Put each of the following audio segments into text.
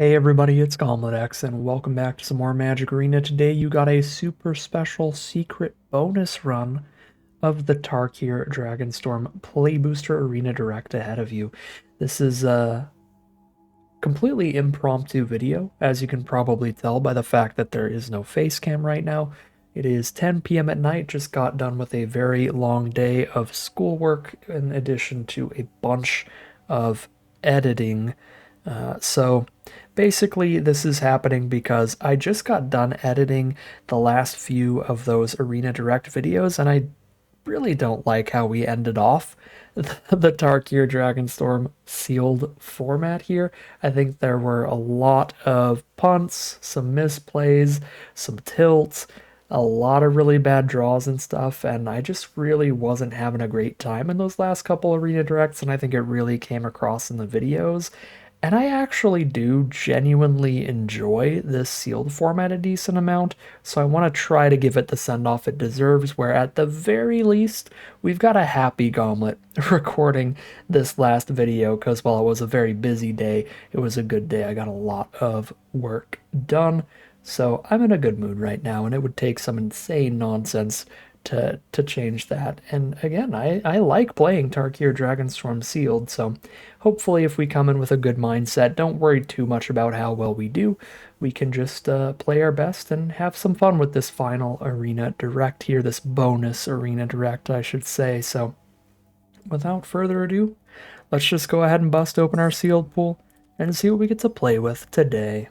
Hey everybody, it's GauntletX, and welcome back to some more Magic Arena. Today you got a super special secret bonus run of the Tarkir Dragonstorm Play Booster Arena Direct ahead of you. This is a completely impromptu video, as you can probably tell by the fact that there is no face cam right now. It is 10 p.m. at night, just got done with a very long day of schoolwork in addition to a bunch of editing. So basically, this is happening because I just got done editing the last few of those Arena Direct videos, and I really don't like how we ended off the Tarkir Dragonstorm sealed format here. I think there were a lot of punts, some misplays, some tilts, a lot of really bad draws and stuff, and I just really wasn't having a great time in those last couple Arena Directs, and I think it really came across in the videos. And I actually do genuinely enjoy this sealed format a decent amount, so I want to try to give it the send off it deserves, where at the very least, we've got a happy Gauntlet recording this last video, because while it was a very busy day, it was a good day. I got a lot of work done, so I'm in a good mood right now, and it would take some insane nonsense to change that. And again, I like playing Tarkir Dragonstorm sealed, so hopefully if we come in with a good mindset, don't worry too much about how well we do. We can just play our best and have some fun with this final Arena Direct here, this bonus Arena Direct, I should say. So without further ado, let's just go ahead and bust open our sealed pool and see what we get to play with today.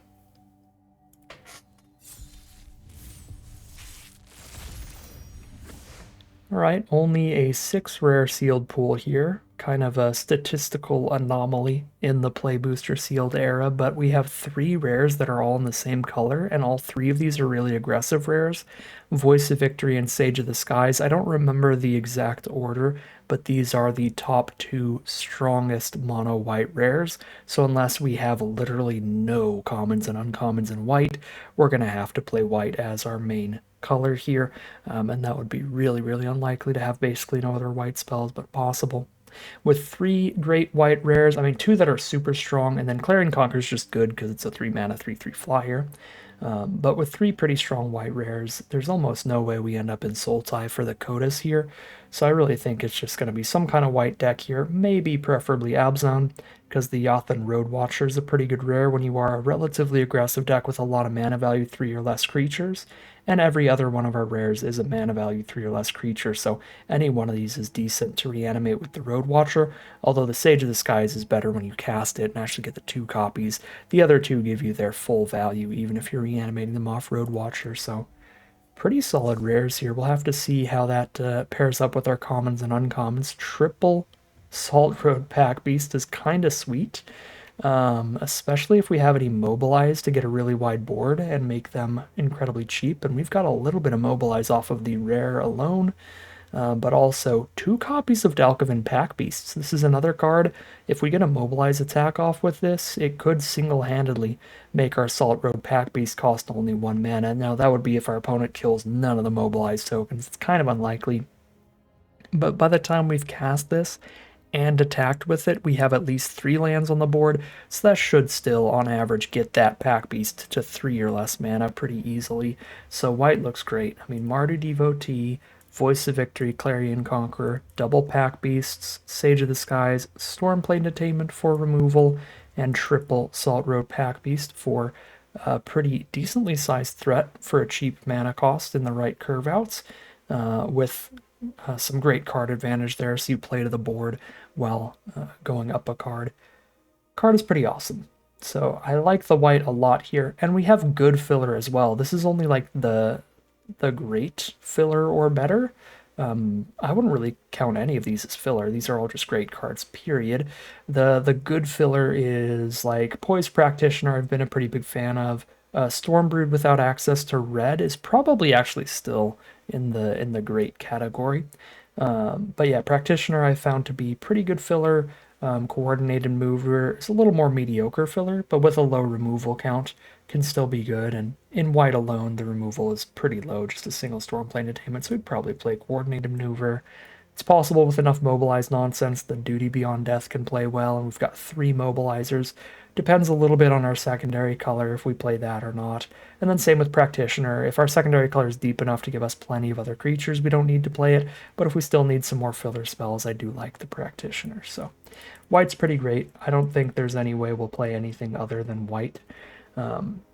Alright, only a 6 rare sealed pool here. Kind of a statistical anomaly in the Play Booster sealed era, but we have 3 rares that are all in the same color, and all 3 of these are really aggressive rares. Voice of Victory and Sage of the Skies. I don't remember the exact order, but these are the top 2 strongest mono white rares. So unless we have literally no commons and uncommons in white, we're going to have to play white as our main color here, and that would be really, really unlikely to have basically no other white spells but possible. With 3 great white rares, I mean 2 that are super strong, and then Clarion Conquer is just good because it's a 3 mana 3/3 flyer. But with 3 pretty strong white rares, there's almost no way we end up in Sultai for the Codas here. So I really think it's just going to be some kind of white deck here, maybe preferably Abzan, because the Yathan Road Watcher is a pretty good rare when you are a relatively aggressive deck with a lot of mana value 3 or less creatures. And every other one of our rares is a mana value 3 or less creature, so any one of these is decent to reanimate with the Road Watcher, although the Sage of the Skies is better when you cast it and actually get the 2 copies. The other 2 give you their full value, even if you're reanimating them off Road Watcher, so pretty solid rares here. We'll have to see how that pairs up with our commons and uncommons. Triple Salt Road Pack Beast is kind of sweet, especially if we have it immobilized to get a really wide board and make them incredibly cheap. And we've got a little bit of mobilize off of the rare alone, but also 2 copies of Dalkovin Pack Beasts. This is another card. If we get a mobilize attack off with this, it could single-handedly make our Salt Road Pack Beast cost only 1 mana. Now, that would be if our opponent kills none of the mobilized tokens. It's kind of unlikely. But by the time we've cast this and attacked with it, we have at least 3 lands on the board, so that should still, on average, get that Pack Beast to 3 or less mana pretty easily. So white looks great. I mean, Mardu Devotee, Voice of Victory, Clarion Conqueror, double Pack Beasts, Sage of the Skies, Stormplane Attainment for removal, and triple Salt Road Pack Beast for a pretty decently sized threat for a cheap mana cost in the right curve outs, with some great card advantage there, so you play to the board while going up a card. Card is pretty awesome. So I like the white a lot here, and we have good filler as well. This is only like the great filler or better. I wouldn't really count any of these as filler. These are all just great cards, period. The good filler is like Poise Practitioner, I've been a pretty big fan of. Stormbrood without access to red is probably actually still in the great category. But yeah, Practitioner I found to be pretty good filler. Coordinated Mover is a little more mediocre filler, but with a low removal count can still be good. And in white alone, the removal is pretty low, just a single Stormplane Attainment, so we'd probably play Coordinated Maneuver. It's possible with enough mobilize nonsense, the Duty Beyond Death can play well, and we've got 3 mobilizers. Depends a little bit on our secondary color if we play that or not. And then same with Practitioner. If our secondary color is deep enough to give us plenty of other creatures, we don't need to play it. But if we still need some more filler spells, I do like the Practitioner. So white's pretty great. I don't think there's any way we'll play anything other than white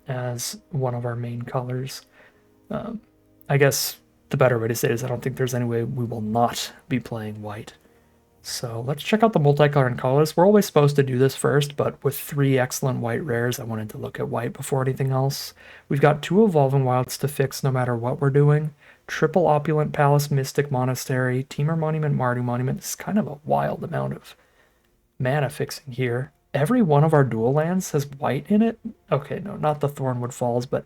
as one of our main colors. I guess the better way to say it is I don't think there's any way we will not be playing white. So let's check out the multicolor and colorless. We're always supposed to do this first, but with 3 excellent white rares, I wanted to look at white before anything else. We've got 2 Evolving Wilds to fix no matter what we're doing. Triple Opulent Palace, Mystic Monastery, Temur Monument, Mardu Monument. This is kind of a wild amount of mana fixing here. Every one of our dual lands has white in it. Okay, no, not the Thornwood Falls, but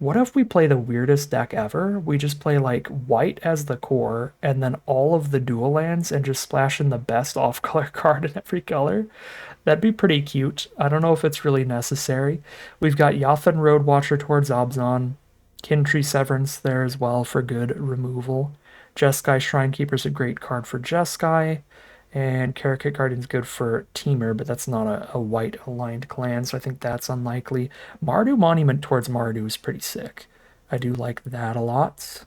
what if we play the weirdest deck ever? We just play like white as the core and then all of the dual lands and just splash in the best off-color card in every color. That'd be pretty cute. I don't know if it's really necessary. We've got Yathan Roadwatcher towards Abzan, Kintree Severance there as well for good removal. Jeskai Shrinekeeper's a great card for Jeskai. And Karakit Guardian's good for Temur, but that's not a white-aligned clan, so I think that's unlikely. Mardu Monument towards Mardu is pretty sick. I do like that a lot.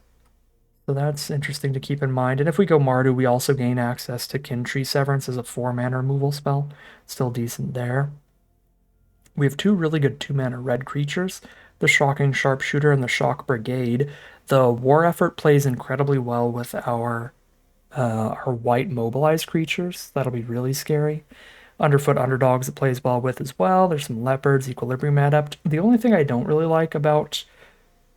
So that's interesting to keep in mind. And if we go Mardu, we also gain access to Kintree Severance as a 4-mana removal spell. Still decent there. We have 2 really good 2-mana red creatures, the Shocking Sharpshooter and the Shock Brigade. The War Effort plays incredibly well with our white mobilized creatures. That'll be really scary. Underfoot Underdogs it plays well with as well. There's some Leopards, Equilibrium Adept. The only thing I don't really like about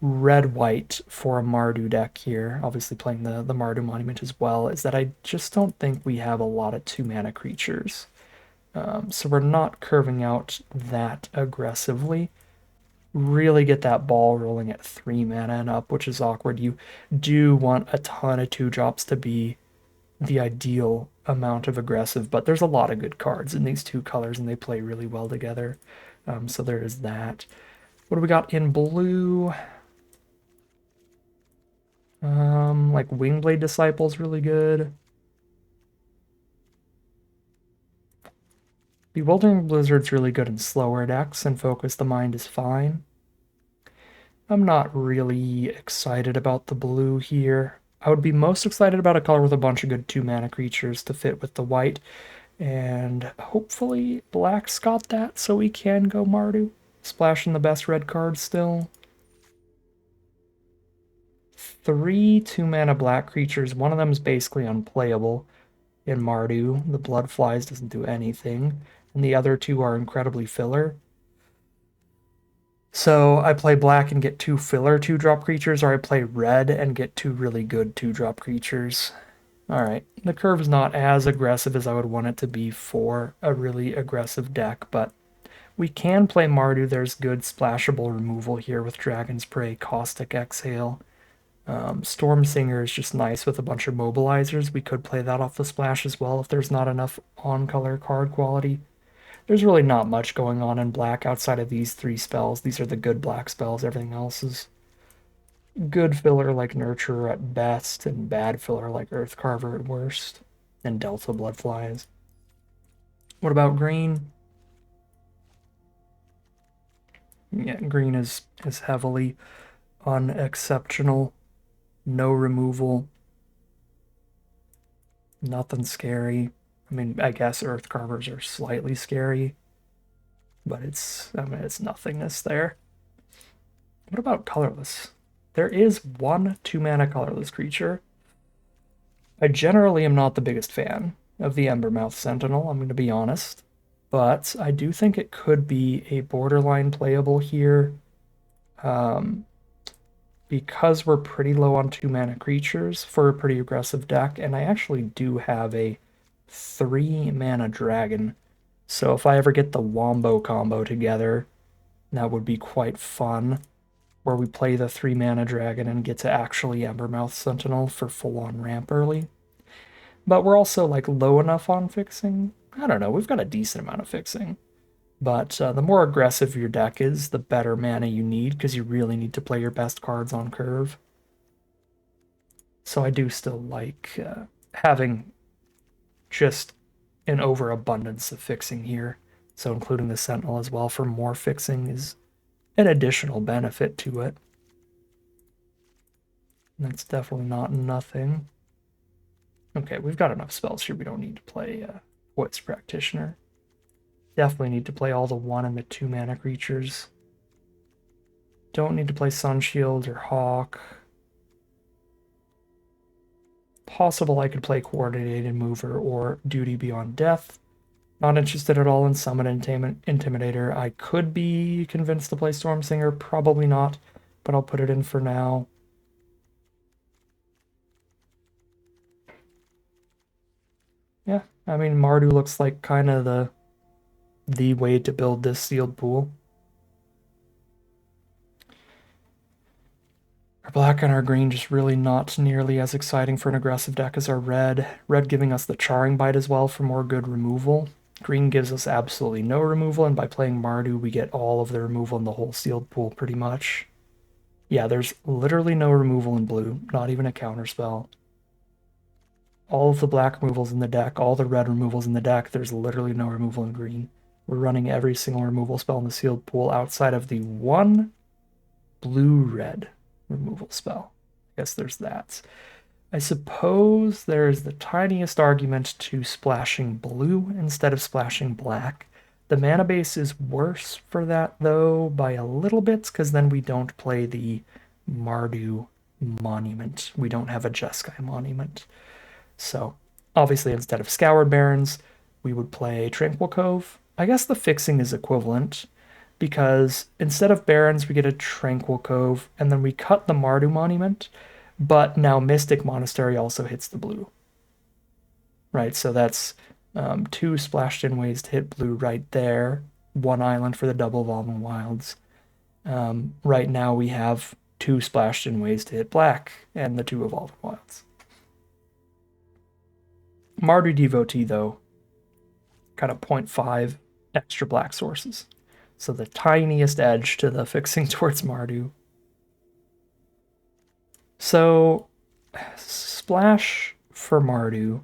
red-white for a Mardu deck here, obviously playing the Mardu Monument as well, is that I just don't think we have a lot of 2-mana creatures. So we're not curving out that aggressively. Really get that ball rolling at 3 mana and up, which is awkward. You do want a ton of 2-drops to be the ideal amount of aggressive, but there's a lot of good cards in these 2 colors and they play really well together. So there is that. What do we got in blue? Like Wingblade Disciple's really good. Bewildering Blizzard's really good in slower decks, and Focus the Mind is fine. I'm not really excited about the blue here. I would be most excited about a color with a bunch of good 2-mana creatures to fit with the white. And hopefully black's got that so we can go Mardu. Splashing the best red cards still. 3 2-mana black creatures. One of them is basically unplayable in Mardu. The Blood Flies doesn't do anything. And the other 2 are incredibly filler. So I play black and get 2 filler 2-drop creatures, or I play red and get 2 really good 2-drop creatures. Alright, the curve is not as aggressive as I would want it to be for a really aggressive deck, but we can play Mardu. There's good splashable removal here with Dragon's Prey, Caustic Exhale. Storm Singer is just nice with a bunch of mobilizers. We could play that off the splash as well if there's not enough on-color card quality. There's really not much going on in black outside of these 3 spells. These are the good black spells. Everything else is good filler like Nurturer at best, and bad filler like Earthcarver at worst, and Delta Bloodflies. What about green? Yeah, green is heavily unexceptional. No removal. Nothing scary. I mean, I guess Earthcarvers are slightly scary, but it's nothingness there. What about colorless? There is 1 2-mana colorless creature. I generally am not the biggest fan of the Embermouth Sentinel, I'm going to be honest, but I do think it could be a borderline playable here. Because we're pretty low on 2-mana creatures for a pretty aggressive deck, and I actually do have a 3-mana dragon. So if I ever get the Wombo combo together, that would be quite fun, where we play the 3-mana dragon and get to actually Embermouth Sentinel for full-on ramp early. But we're also like low enough on fixing. I don't know, we've got a decent amount of fixing. But the more aggressive your deck is, the better mana you need, because you really need to play your best cards on curve. So I do still like having just an overabundance of fixing here. So including the Sentinel as well for more fixing is an additional benefit to it. That's definitely not nothing. Okay, we've got enough spells here. We don't need to play Voice Practitioner. Definitely need to play all the 1 and the 2 mana creatures. Don't need to play Sun Shield or Hawk. Possible I could play Coordinated Mover or Duty Beyond Death. Not interested at all in Summon Intimidator. I could be convinced to play Stormsinger. Probably not, but I'll put it in for now. Yeah, I mean, Mardu looks like kind of the way to build this sealed pool. Our black and our green just really not nearly as exciting for an aggressive deck as our red. Red giving us the Charring Bite as well for more good removal. Green gives us absolutely no removal, and by playing Mardu, we get all of the removal in the whole sealed pool pretty much. Yeah, there's literally no removal in blue, not even a counterspell. All of the black removals in the deck, all the red removals in the deck, there's literally no removal in green. We're running every single removal spell in the sealed pool outside of the one blue-red removal spell. I guess there's that. I suppose there's the tiniest argument to splashing blue instead of splashing black. The mana base is worse for that, though, by a little bit, because then we don't play the Mardu Monument. We don't have a Jeskai Monument. So, obviously, instead of Scoured Barrens, we would play Tranquil Cove. I guess the fixing is equivalent, because instead of Barrens, we get a Tranquil Cove, and then we cut the Mardu Monument, but now Mystic Monastery also hits the blue. Right, so that's 2 splashed in ways to hit blue right there, 1 island for the double Evolving Wilds. Right now we have 2 splashed in ways to hit black, and the 2 Evolving Wilds. Mardu Devotee, though, kind of 0.5 extra black sources. So the tiniest edge to the fixing towards Mardu. So, splash for Mardu,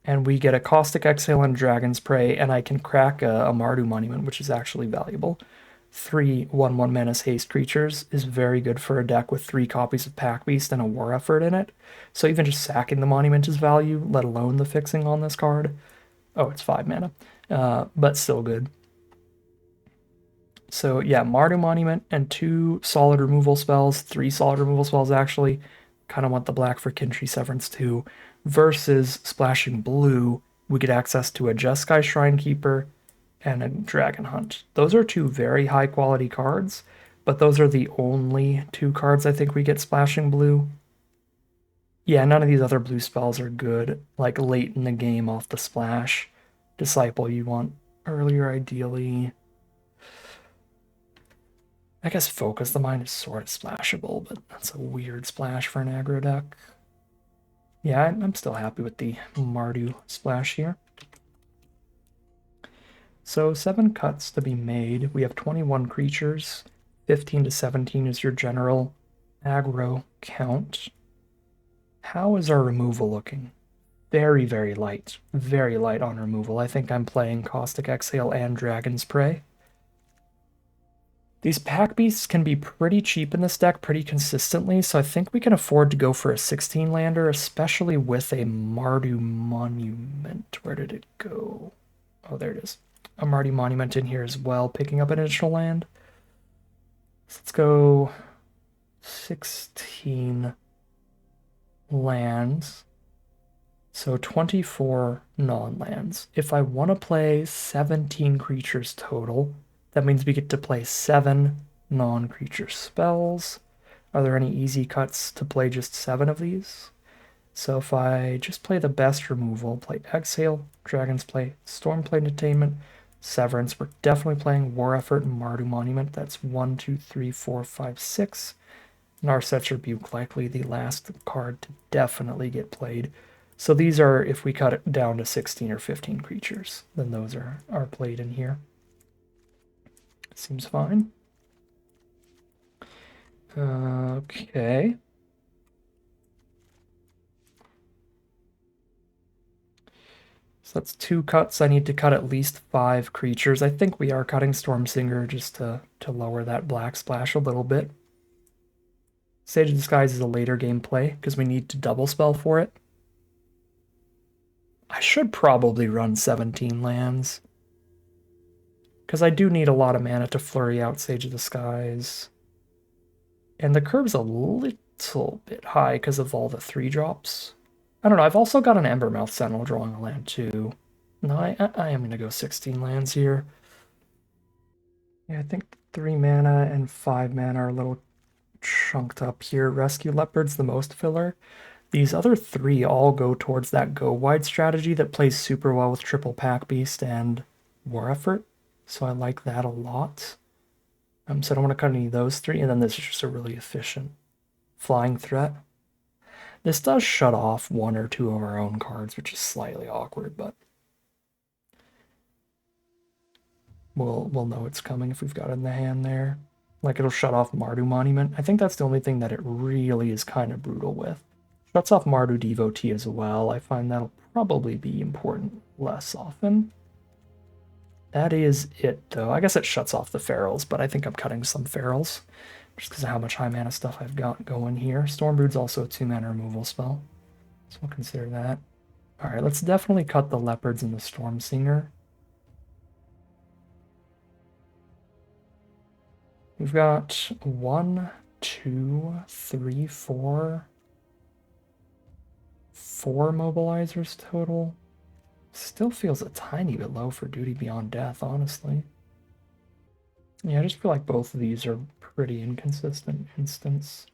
and we get a Caustic Exhale and Dragon's Prey, and I can crack a Mardu Monument, which is actually valuable. 3 1/1 Menace Haste creatures is very good for a deck with 3 copies of Pack Beast and a War Effort in it. So even just sacking the Monument is value, let alone the fixing on this card. Oh, it's 5 mana, but still good. So yeah, Mardu Monument and 2 solid removal spells, 3 solid removal spells actually. Kind of want the black for Kintree Severance too. Versus splashing blue, we get access to a Jeskai Shrinekeeper and a Dragon Hunt. Those are 2 very high quality cards, but those are the only 2 cards I think we get splashing blue. Yeah, none of these other blue spells are good, like late in the game off the splash. Disciple you want earlier ideally. I guess Focus the Mind is sort of splashable, but that's a weird splash for an aggro deck. Yeah, I'm still happy with the Mardu splash here. So 7 cuts to be made. We have 21 creatures. 15 to 17 is your general aggro count. How is our removal looking? Very, very light. Very light on removal. I think I'm playing Caustic Exhale and Dragon's Prey. These Pack Beasts can be pretty cheap in this deck pretty consistently, so I think we can afford to go for a 16-lander, especially with a Mardu Monument. Where did it go? Oh, there it is. A Mardu Monument in here as well, picking up an additional land. So let's go 16 lands. So 24 non-lands. If I want to play 17 creatures total, that means we get to play 7 non-creature spells. Are there any easy cuts to play just 7 of these? So if I just play the best removal, play Exhale, Dragon's Play, Stormplane Attainment, Severance, we're definitely playing War Effort and Mardu Monument. That's 1, 2, 3, 4, 5, 6. Narset's Rebuke, likely the last card to definitely get played. So these are, if we cut it down to 16 or 15 creatures, then those are played in here. Seems fine. Okay. So that's 2 cuts. I need to cut at least 5 creatures. I think we are cutting Stormsinger just to lower that black splash a little bit. Sage of Disguise is a later game play because we need to double spell for it. I should probably run 17 lands because I do need a lot of mana to flurry out Sage of Disguise. And the curve's a little bit high because of all the 3-drops. I don't know, I've also got an Embermouth Sentinel drawing a land too. No, I am going to go 16 lands here. Yeah, I think 3 mana and 5 mana are a little chunked up here. Rescue Leopard's the most filler. These other 3 all go towards that go wide strategy that plays super well with triple Pack Beast and War Effort. So I like that a lot. So I don't want to cut any of those 3, and then this is just a really efficient flying threat. This does shut off 1 or 2 of our own cards, which is slightly awkward, but we'll know it's coming if we've got it in the hand there. Like, it'll shut off Mardu Monument. I think that's the only thing that it really is kind of brutal with. Shuts off Mardu Devotee as well. I find that'll probably be important less often. That is it, though. I guess it shuts off the Ferals, but I think I'm cutting some Ferals just because of how much high mana stuff I've got going here. Stormbrood's also a 2 mana removal spell, so we'll consider that. Alright, let's definitely cut the Leopards and the Stormsinger. We've got 1, 2, 3, 4 mobilizers total. Still feels a tiny bit low for Duty Beyond Death, honestly. Yeah, I just feel like both of these are pretty inconsistent instants.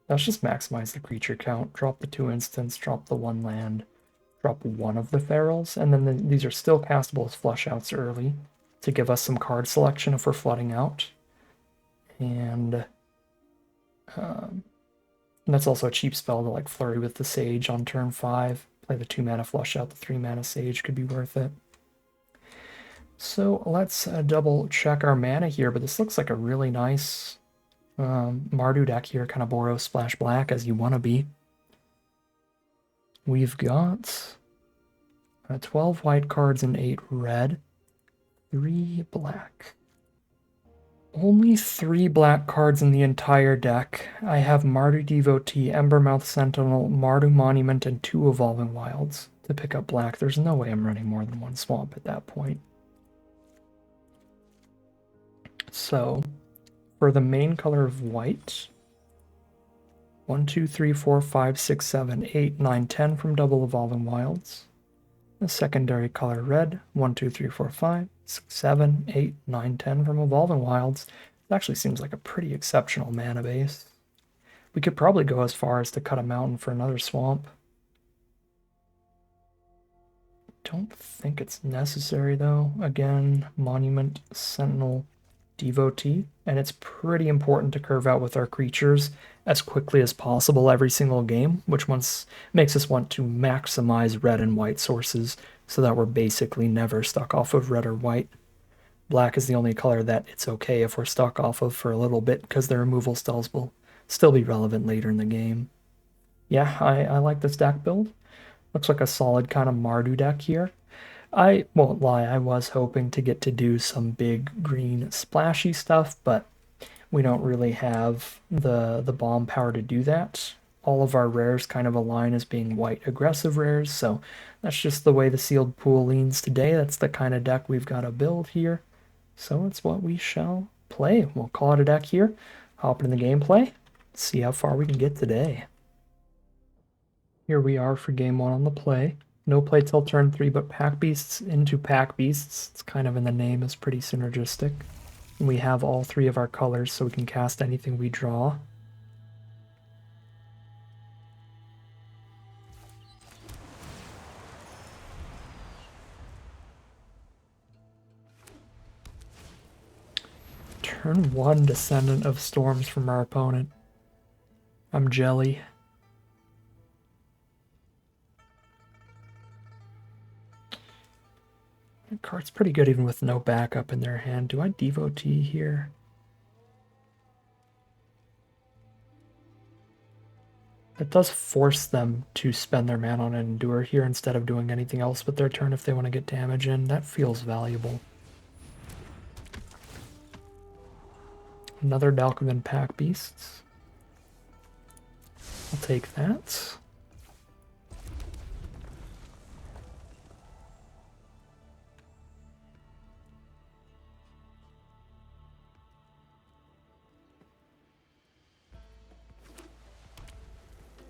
Let's just maximize the creature count, drop the 2 instants, drop the 1 land, drop 1 of the Ferals, and then these are still castable as flush outs early to give us some card selection if we're flooding out. And that's also a cheap spell to like flurry with the Sage on turn 5. Play the 2 mana flush out, the 3 mana Sage could be worth it. So let's double check our mana here, but this looks like a really nice Mardu deck here, kind of Boros Splash Black as you want to be. We've got 12 white cards and 8 red, 3 black. Only 3 black cards in the entire deck. I have Mardu Devotee, Embermouth Sentinel, Mardu Monument, and 2 Evolving Wilds to pick up black. There's no way I'm running more than 1 swamp at that point. So, for the main color of white, 1, 2, 3, 4, 5, 6, 7, 8, 9, 10 from double Evolving Wilds. The secondary color red, 1, 2, 3, 4, 5, 6, 7, 8, 9, 10 from Evolving Wilds. It actually seems like a pretty exceptional mana base. We could probably go as far as to cut a mountain for another swamp. Don't think it's necessary though. Again, Monument, Sentinel, Devotee, and it's pretty important to curve out with our creatures as quickly as possible every single game, which makes us want to maximize red and white sources so that we're basically never stuck off of red or white. Black is the only color that it's okay if we're stuck off of for a little bit because the removal spells will still be relevant later in the game. Yeah, I like this deck build. Looks like a solid kind of Mardu deck here. I won't lie, I was hoping to get to do some big green splashy stuff, but we don't really have the bomb power to do that. All of our rares kind of align as being white aggressive rares, so that's just the way the sealed pool leans today. That's the kind of deck we've got to build here. So it's what we shall play. We'll call it a deck here, hop into the gameplay, see how far we can get today. Here we are for game 1 on the play. No play till turn 3, but Pack Beasts into Pack Beasts. It's kind of in the name, is pretty synergistic. And we have all 3 of our colors, so we can cast anything we draw. Turn 1, Descendant of Storms from our opponent. I'm jelly. The card's pretty good even with no backup in their hand. Do I Devotee here? It does force them to spend their mana on an Endure here instead of doing anything else with their turn if they want to get damage in. That feels valuable. Another Dalkovan Pack Beasts. I'll take that.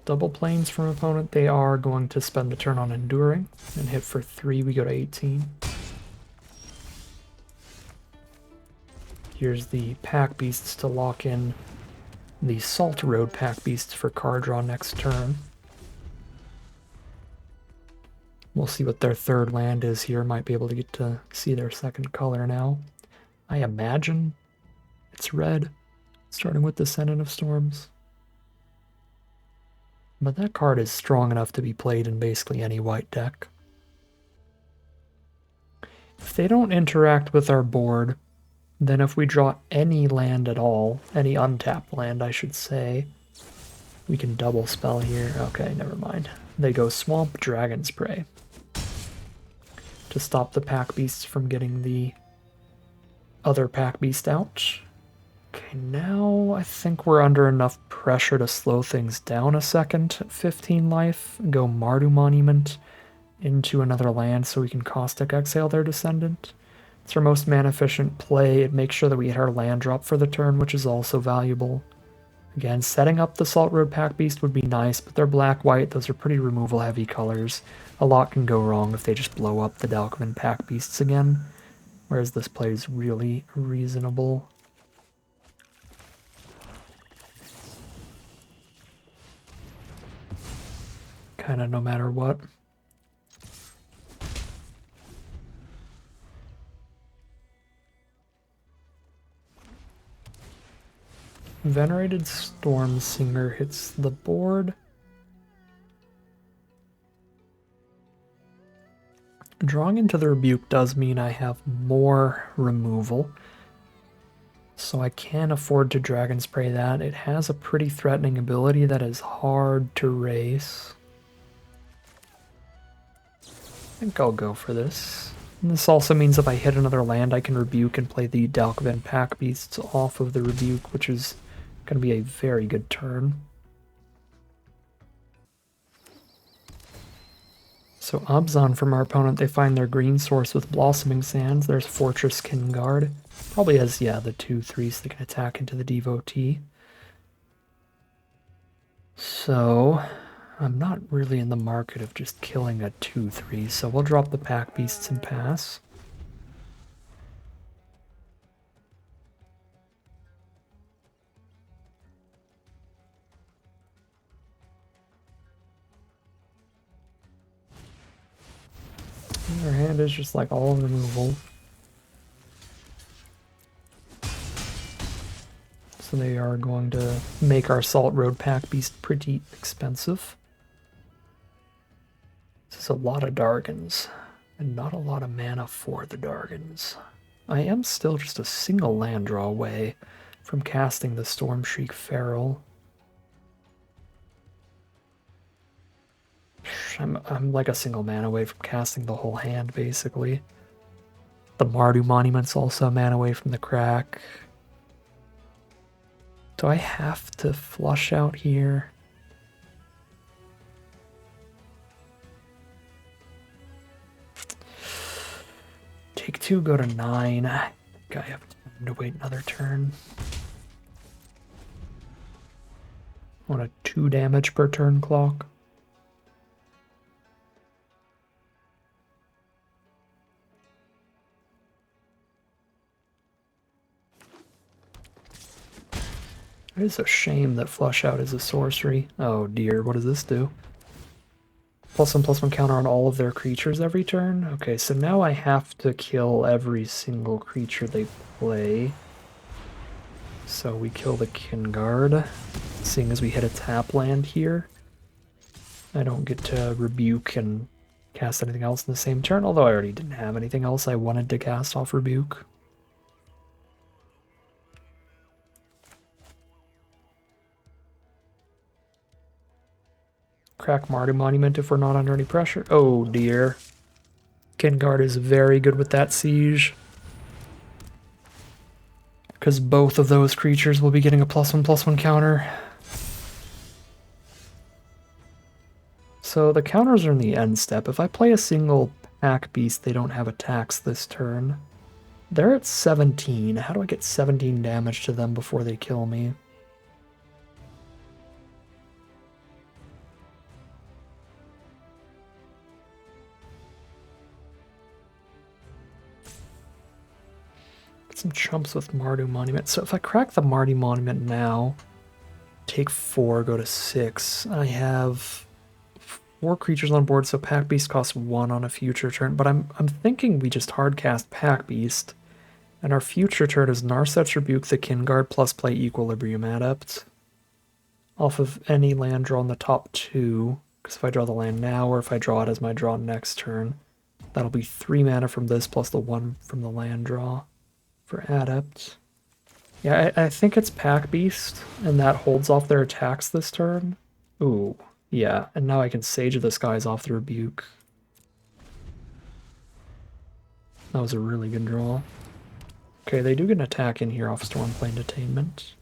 Double planes from opponent. They are going to spend the turn on Enduring and hit for 3. We go to 18. Here's the Pack Beasts to lock in the Salt Road Pack Beasts for card draw next turn. We'll see what their third land is here. Might be able to get to see their second color now. I imagine it's red, starting with Descendant of Storms. But that card is strong enough to be played in basically any white deck. If they don't interact with our board, then if we draw any land at all, any untapped land I should say, we can double spell here. Okay, never mind. They go Swamp Dragon's Prey to stop the Pack Beasts from getting the other Pack Beast out. Okay, now I think we're under enough pressure to slow things down a second at 15 life. Go Mardu Monument into another land so we can Caustic Exhale their Descendant. It's our most mana efficient play. It makes sure that we hit our land drop for the turn, which is also valuable. Again, setting up the Salt Road Pack Beast would be nice, but they're black-white. Those are pretty removal-heavy colors. A lot can go wrong if they just blow up the Dalkovan Pack Beasts again, whereas this play is really reasonable. Kind of no matter what. Venerated Stormsinger hits the board. Drawing into the Rebuke does mean I have more removal, so I can afford to Dragon Spray that. It has a pretty threatening ability that is hard to race. I think I'll go for this. And this also means if I hit another land, I can Rebuke and play the Dalkovan Pack Beasts off of the Rebuke, which is going to be a very good turn. So Abzan from our opponent, they find their green source with Blossoming Sands. There's Fortress Kingguard. Probably has, yeah, the 2/3 so they can attack into the Devotee. So I'm not really in the market of just killing a 2/3, so we'll drop the Pack Beasts and pass. Their hand is just like all removal. So they are going to make our Salt Road Pack Beast pretty expensive. This is a lot of Dargans, and not a lot of mana for the Dargans. I am still just a single land draw away from casting the Stormshriek Feral. I'm like a single mana away from casting the whole hand, basically. The Mardu Monument's also a mana away from the crack. Do I have to flush out here? Take 2, go to 9. I think I have time to wait another turn. On a 2 damage per turn clock. It is a shame that Flush Out is a sorcery. Oh dear, what does this do? +1/+1 counter on all of their creatures every turn? Okay, so now I have to kill every single creature they play. So we kill the Kingguard, seeing as we hit a tap land here. I don't get to Rebuke and cast anything else in the same turn, although I already didn't have anything else I wanted to cast off Rebuke. Crack Mardu Monument if we're not under any pressure. Oh dear. Kingard is very good with that siege. Because both of those creatures will be getting a +1/+1 counter. So the counters are in the end step. If I play a single pack beast, they don't have attacks this turn. They're at 17. How do I get 17 damage to them before they kill me? Get some chumps with Mardu Monument. So if I crack the Mardu Monument now, take 4, go to 6, I have 4 creatures on board, so Pack Beast costs 1 on a future turn, but I'm thinking we just hardcast Pack Beast, and our future turn is Narset's Rebuke the Kingard plus play Equilibrium Adept off of any land draw in the top 2, because if I draw the land now or if I draw it as my draw next turn, that'll be 3 mana from this plus the 1 from the land draw for Adept. Yeah, I think it's Pack Beast, and that holds off their attacks this turn. Ooh, yeah, and now I can Sage of the Skies off the Rebuke. That was a really good draw. Okay, they do get an attack in here off Stormplane Detainment.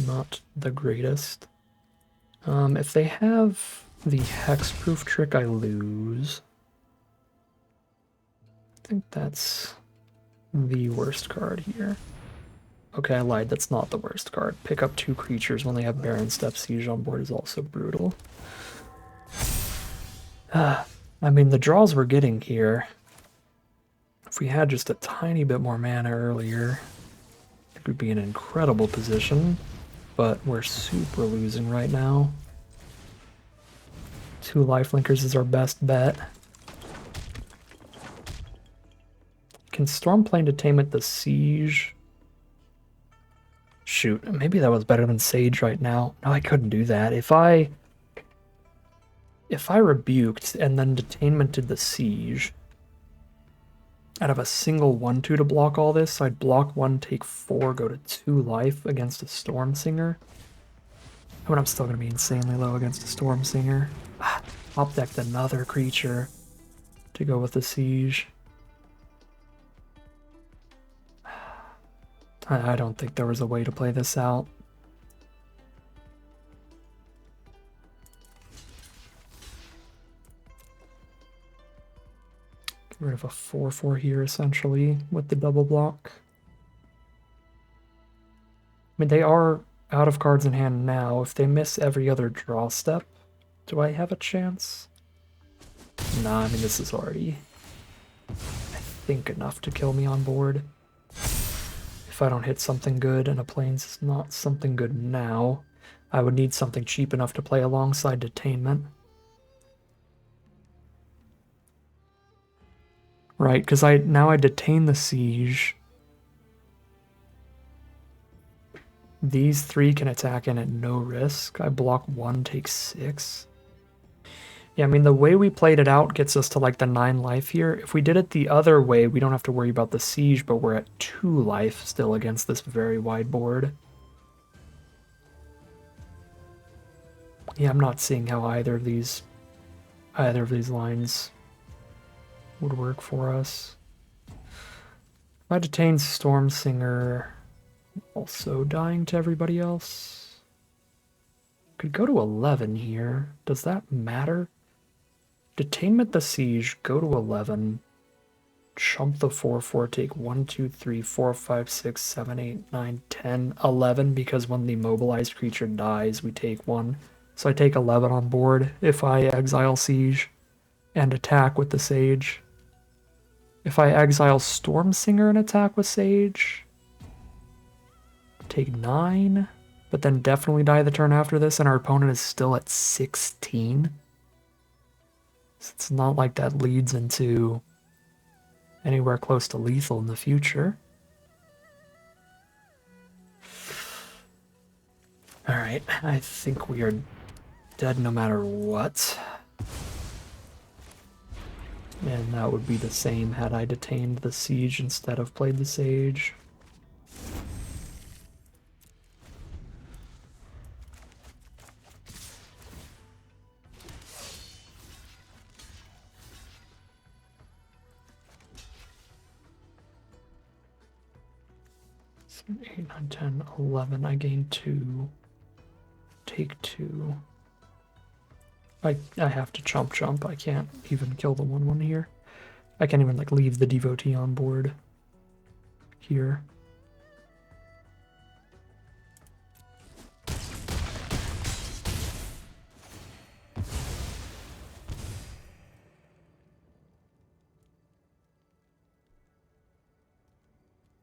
Not the greatest. If they have the Hexproof trick, I lose. I think that's the worst card here. Okay, I lied. That's not the worst card. Pick up 2 creatures when they have Baron Step Siege on board is also brutal. I mean, the draws we're getting here, if we had just a tiny bit more mana earlier, it would be an incredible position, but we're super losing right now. 2 Lifelinkers is our best bet. Can Stormplane Detainment the Siege? Shoot, maybe that was better than Sage right now. No, I couldn't do that. If I rebuked and then Detainmented the Siege, I'd have a single 1/2 to block all this, so I'd block 1, take 4, go to 2 life against a Stormsinger. But I'm still going to be insanely low against a Stormsinger. Top decked another creature to go with the Siege. I don't think there was a way to play this out. Get rid of a 4/4 here, essentially, with the double block. I mean, they are out of cards in hand now. If they miss every other draw step, do I have a chance? Nah, I mean, this is already, I think, enough to kill me on board. If I don't hit something good and a Plains is not something good now, I would need something cheap enough to play alongside Detainment. Right, because now I detain the Siege. These 3 can attack in at no risk. I block 1, take 6. Yeah, I mean, the way we played it out gets us to like the 9 life here. If we did it the other way, we don't have to worry about the Siege, but we're at 2 life still against this very wide board. Yeah, I'm not seeing how either of these lines would work for us. If I detain Stormsinger, also dying to everybody else. Could go to 11 here. Does that matter? Detainment the Siege, go to 11, chump the 4/4, take 1, 2, 3, 4, 5, 6, 7, 8, 9, 10, 11, because when the mobilized creature dies, we take 1. So I take 11 on board if I exile Siege and attack with the Sage. If I exile Stormsinger and attack with Sage, take 9, but then definitely die the turn after this, and our opponent is still at 16. So it's not like that leads into anywhere close to lethal in the future. Alright, I think we are dead no matter what. And that would be the same had I detained the Siege instead of played the Sage. 7, 8, 9, 10, 11. I gain 2. Take 2. I have to chump. I can't even kill the 1/1 here. I can't even like leave the devotee on board here.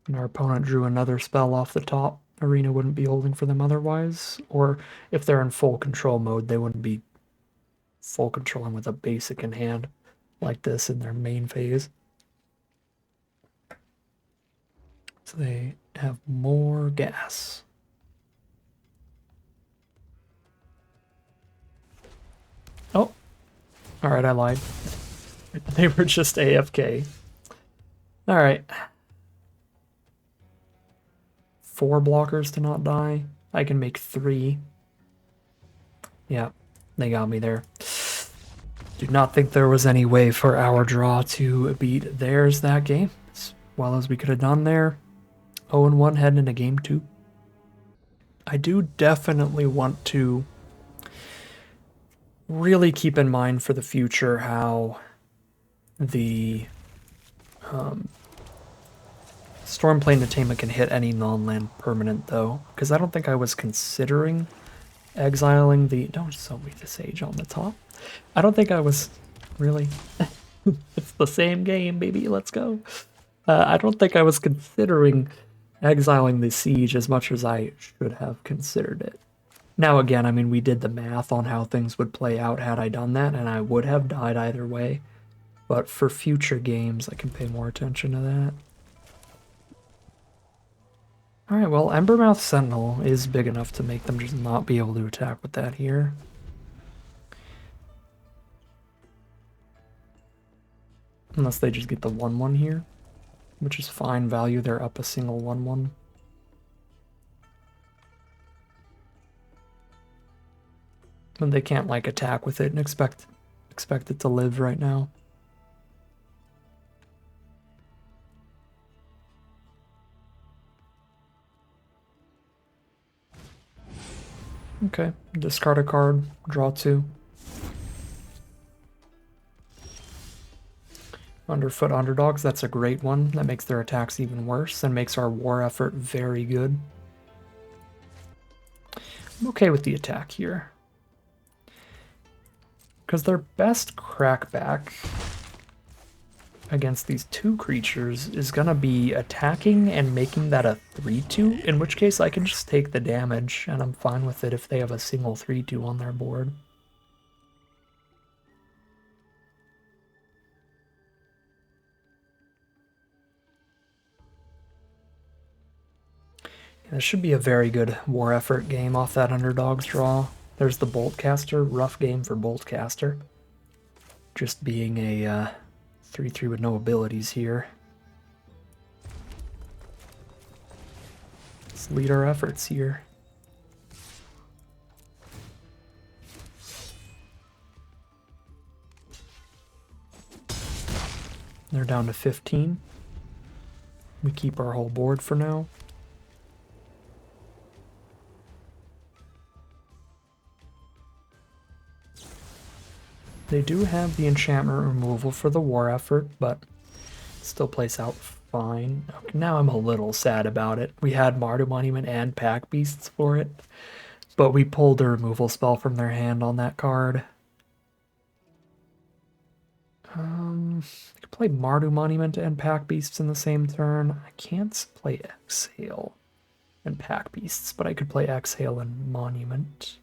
And our opponent drew another spell off the top. Arena wouldn't be holding for them otherwise. Or if they're in full control mode, they wouldn't be full controlling with a basic in hand like this in their main phase. So they have more gas. Oh, all right, I lied. They were just AFK. All right. 4 blockers to not die. I can make 3. Yeah, they got me there. Do not think there was any way for our draw to beat theirs that game, as well as we could have done there. 0-1 heading into game 2. I do definitely want to really keep in mind for the future how the Stormplane Attainment can hit any non-land permanent, though, because I don't think I was considering exiling the... Don't show me the Sage on the top. I don't think I was... Really? It's the same game, baby. Let's go. I don't think I was considering exiling the Siege as much as I should have considered it. Now, again, I mean, we did the math on how things would play out had I done that, and I would have died either way. But for future games, I can pay more attention to that. Alright, well, Embermouth Sentinel is big enough to make them just not be able to attack with that here. Unless they just get the 1/1 here, which is fine value. They're up a single 1/1. And they can't, like, attack with it and expect it to live right now. Okay, discard a card, draw 2. Underfoot Underdogs, that's a great one. That makes their attacks even worse and makes our war effort very good. I'm okay with the attack here. Because their best crackback against these 2 creatures is going to be attacking and making that a 3/2, in which case I can just take the damage, and I'm fine with it if they have a single 3/2 on their board. This should be a very good war effort game off that Underdogs draw. There's the Boltcaster, rough game for Boltcaster. Just being a 3/3 with no abilities here. Let's lead our efforts here. They're down to 15. We keep our whole board for now. They do have the enchantment removal for the war effort, but still plays out fine. Okay, now I'm a little sad about it. We had Mardu Monument and Pack Beasts for it, but we pulled a removal spell from their hand on that card. I could play Mardu Monument and Pack Beasts in the same turn. I can't play Exhale and Pack Beasts, but I could play Exhale and Monument.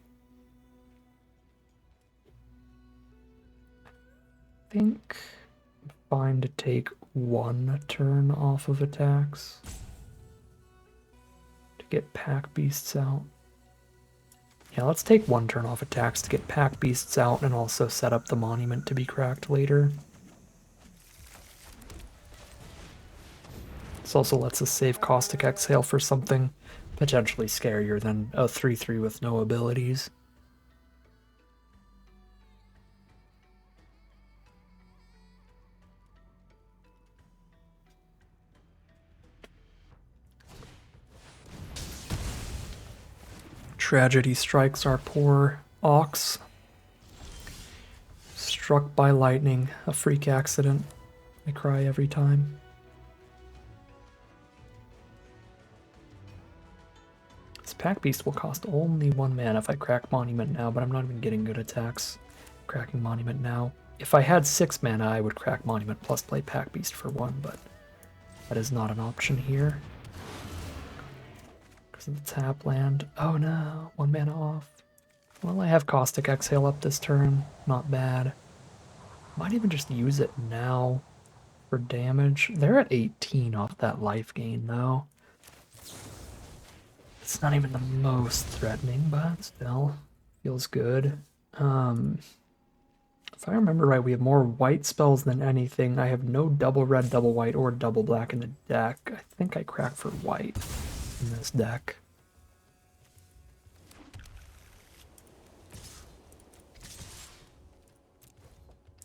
I think I'm fine to take 1 turn off of attacks to get Pack Beasts out. Yeah, let's take 1 turn off attacks to get Pack Beasts out and also set up the Monument to be cracked later. This also lets us save Caustic Exhale for something potentially scarier than a 3/3 with no abilities. Tragedy strikes our poor ox. Struck by lightning, a freak accident. I cry every time. This Pack Beast will cost only 1 mana if I crack Monument now, but I'm not even getting good attacks cracking Monument now. If I had 6 mana, I would crack Monument plus play Pack Beast for 1, but that is not an option here. Because of the tap land. Oh no, 1 mana off. Well, I have Caustic Exhale up this turn. Not bad. Might even just use it now for damage. They're at 18 off that life gain, though. It's not even the most threatening, but still feels good. If I remember right, we have more white spells than anything. I have no double red, double white, or double black in the deck. I think I crack for white in this deck.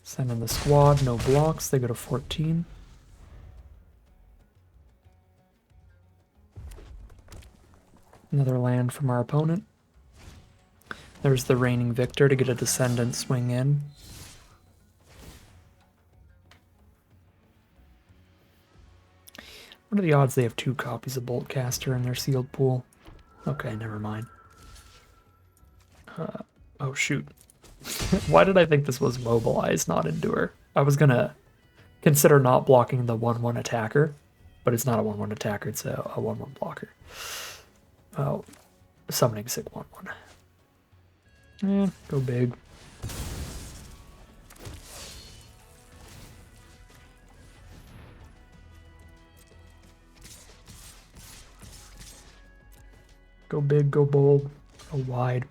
Send in the squad, no blocks, they go to 14. Another land from our opponent. There's the reigning victor to get a descendant swing in. What are the odds they have 2 copies of Boltcaster in their sealed pool? Okay, never mind. Oh shoot. Why did I think this was mobilize, not endure? I was gonna consider not blocking the 1/1 attacker, but it's not a 1/1 attacker, it's a 1/1 blocker. Oh, summoning sick 1/1. Go big. Go big, go bold, go wide.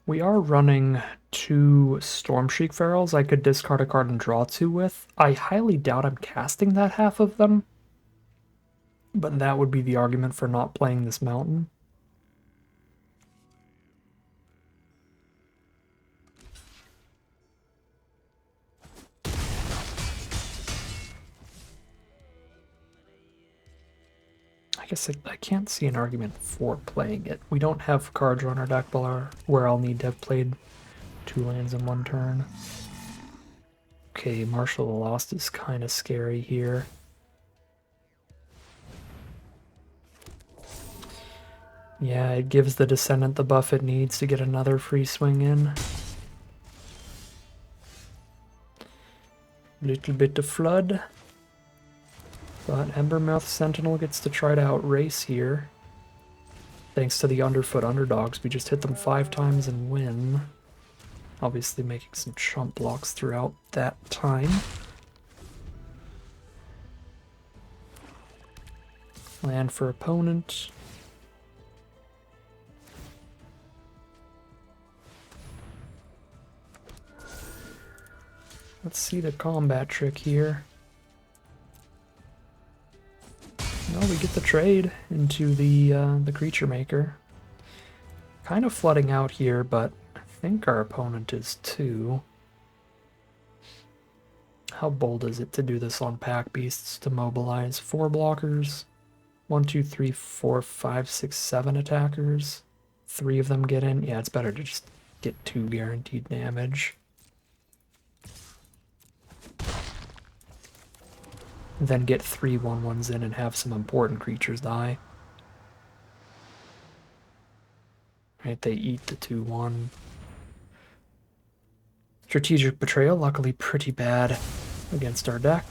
We are running 2 Stormshriek Ferals I could discard a card and draw 2 with. I highly doubt I'm casting that half of them, but that would be the argument for not playing this mountain. I guess I can't see an argument for playing it. We don't have cards on our deck where I'll need to have played 2 lands in 1 turn. Okay, Marshal the Lost is kind of scary here. Yeah, it gives the Descendant the buff it needs to get another free swing in. Little bit of flood. But Embermouth Sentinel gets to try to outrace here. Thanks to the underfoot underdogs, we just hit them 5 times and win. Obviously making some chump blocks throughout that time. Land for opponent. Let's see the combat trick here. Well, we get the trade into the creature maker. Kind of flooding out here, but I think our opponent is too. How bold is it to do this on Pack Beasts to mobilize 4 blockers? 1, 2, 3, 4, 5, 6, 7 attackers. 3 of them get in. Yeah, it's better to just get 2 guaranteed damage. Then get 3 1/1s in and have some important creatures die. Right, they eat the 2/1. Strategic Betrayal, luckily pretty bad against our deck.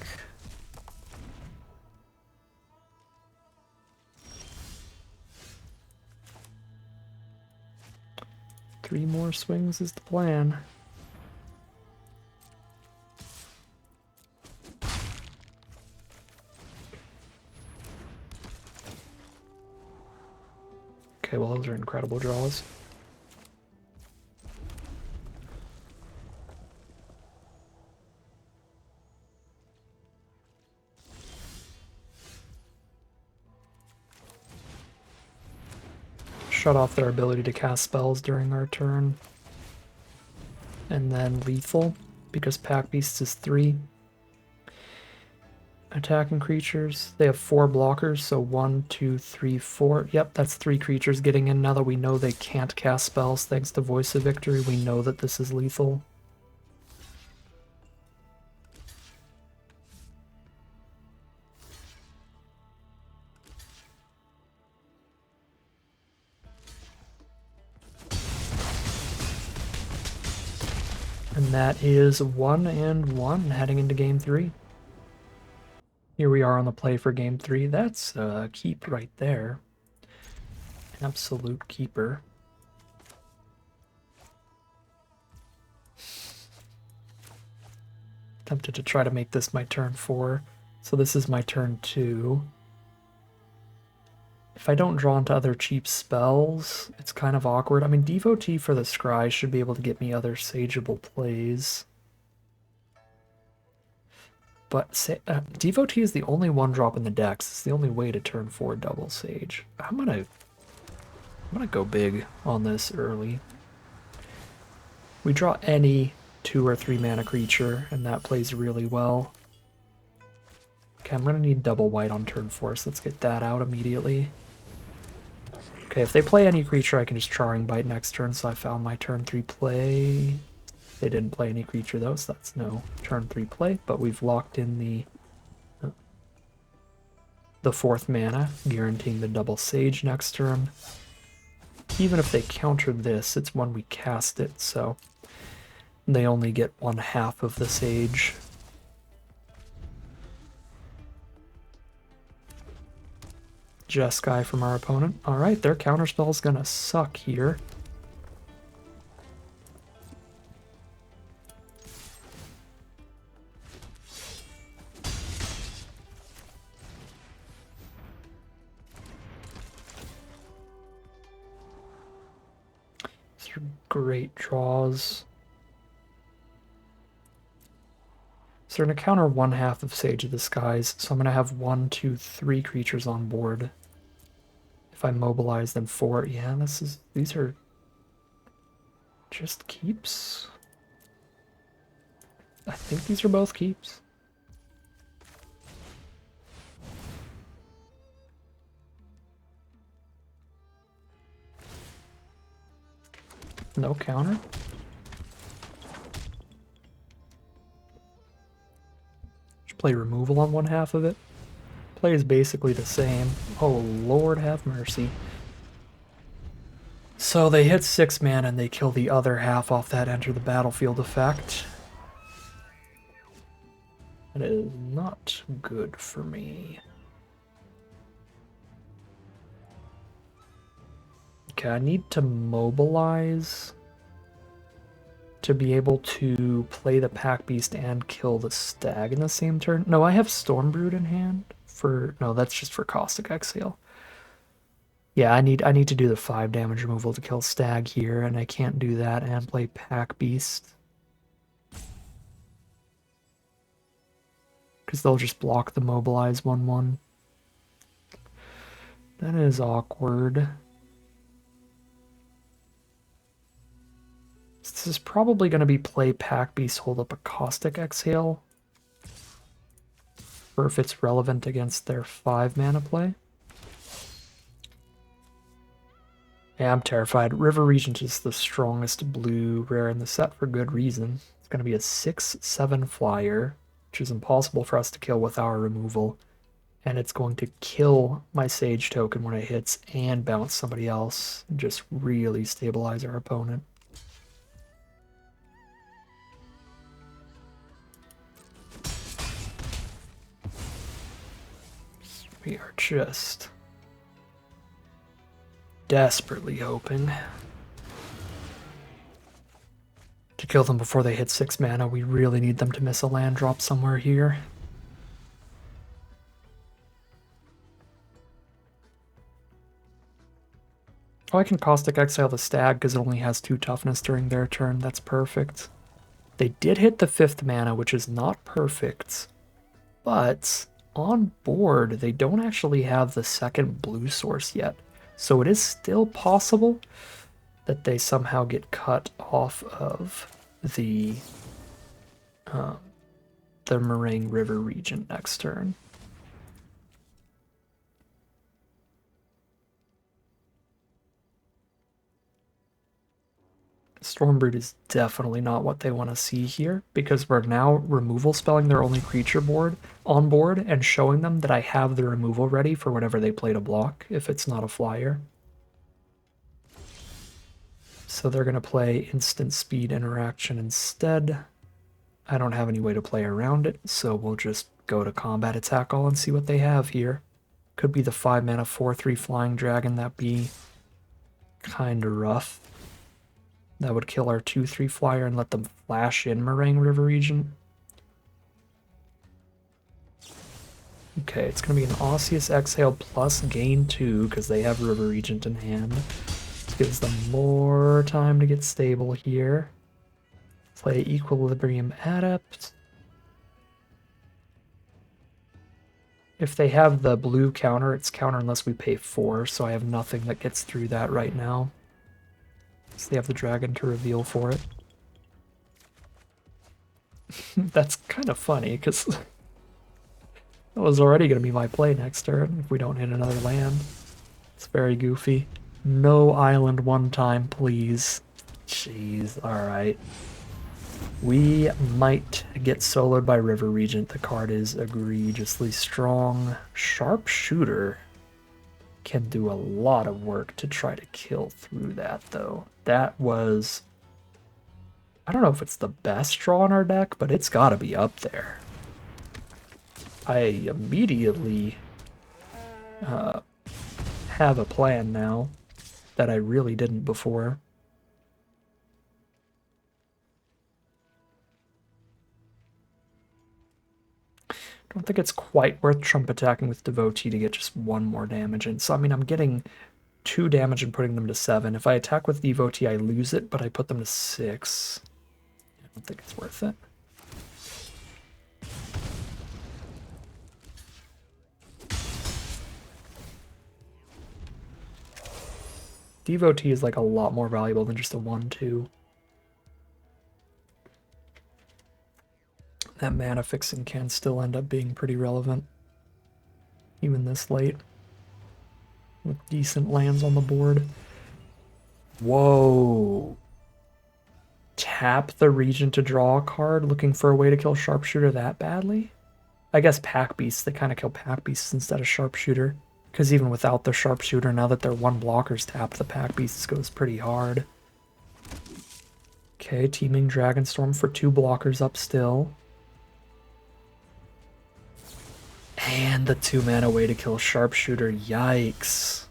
Three more swings is the plan. Okay, well, those are incredible draws. Shut off their ability to cast spells during our turn. And then lethal. because Pack Beast is 3. Attacking creatures. They have 4 blockers, so 1, 2, 3, 4. Yep, that's 3 creatures getting in. Now that we know they can't cast spells thanks to Voice of Victory, we know that this is lethal. And that is 1-1 heading into game 3. Here we are on the play for game 3. That's a keep right there. Absolute keeper. Tempted to try to make this my turn 4. So this is my turn 2. If I don't draw into other cheap spells, it's kind of awkward. I mean, Devotee for the Scry should be able to get me other sageable plays. But Devotee is the only 1-drop in the decks. It's the only way to turn 4 double Sage. I'm gonna go big on this early. We draw any 2 or 3 mana creature, and that plays really well. Okay, I'm gonna need double white on turn 4, so let's get that out immediately. Okay, if they play any creature, I can just Charring Bite next turn, so I found my turn 3 play. They didn't play any creature though, so that's no turn 3 play, but we've locked in the 4th mana, guaranteeing the double Sage next turn. Even if they counter this, it's when we cast it, so they only get 1/2 of the Sage. Jeskai from our opponent. Alright, their counterspell's gonna suck here. These are great draws. So they're going to counter 1/2 of Sage of the Skies, so I'm going to have 1, 2, 3 creatures on board. If I mobilize them 4, yeah, these are just keeps. I think these are both keeps. No counter. Should play removal on 1/2 of it. Play is basically the same. Oh, Lord have mercy. So they hit 6 mana and they kill the other half off that enter the battlefield effect. That is not good for me. Okay, I need to mobilize to be able to play the Pack Beast and kill the Stag in the same turn. No, I have Stormbrood in hand for... No, that's just for Caustic Exhale. Yeah, I need to do the 5 damage removal to kill Stag here, and I can't do that and play Pack Beast. Because they'll just block the mobilize 1/1. That is awkward. This is probably going to be play Pack Beast, hold up a Caustic Exhale. Or if it's relevant against their 5 mana play. Yeah, I'm terrified. River Regent is the strongest blue rare in the set for good reason. It's going to be a 6/7 flyer, which is impossible for us to kill with our removal. And it's going to kill my Sage token when it hits and bounce somebody else. And just really stabilize our opponent. We are just desperately hoping to kill them before they hit 6 mana. We really need them to miss a land drop somewhere here. Oh, I can Caustic Exile the Stag because it only has 2 toughness during their turn. That's perfect. They did hit the 5th mana, which is not perfect, but on board they don't actually have the 2nd blue source yet. So it is still possible that they somehow get cut off of the the Meringue River Regent next turn. Stormbird is definitely not what they want to see here, because we're now removal spelling their only creature board on board and showing them that I have the removal ready for whatever they play to block if it's not a flyer. So they're going to play instant speed interaction instead. I don't have any way to play around it, so we'll just go to combat attack all and see what they have here. Could be the 5-mana 4/3 flying dragon. That'd be kind of rough. That would kill our 2/3 flyer and let them flash in Meringue River Regent. Okay, it's going to be an Osseous Exhale plus gain 2 because they have River Regent in hand. This gives them more time to get stable here. Play Equilibrium Adept. If they have the blue counter, it's counter unless we pay 4, so I have nothing that gets through that right now. So they have the dragon to reveal for it. That's kind of funny, because that was already going to be my play next turn if we don't hit another land. It's very goofy. No island one time, please. Jeez, alright. We might get soloed by River Regent. The card is egregiously strong. Sharpshooter can do a lot of work to try to kill through that, though. That was... I don't know if it's the best draw in our deck, but it's gotta be up there. I immediately have a plan now that I really didn't before. I don't think it's quite worth Trump attacking with Devotee to get just 1 more damage in. So, I mean, I'm getting 2 damage and putting them to 7. If I attack with Devotee, I lose it, but I put them to 6. I don't think it's worth it. Devotee is like a lot more valuable than just a 1/2. That mana fixing can still end up being pretty relevant, even this late, with decent lands on the board. Whoa. Tap the Regent to draw a card, looking for a way to kill Sharpshooter that badly? I guess Pack Beasts, they kind of kill Pack Beasts instead of Sharpshooter. Because even without the Sharpshooter, now that their 1 blockers tap, the Pack Beasts goes pretty hard. Okay, Teeming Dragonstorm for 2 blockers up still. And the 2-mana way to kill Sharpshooter, yikes.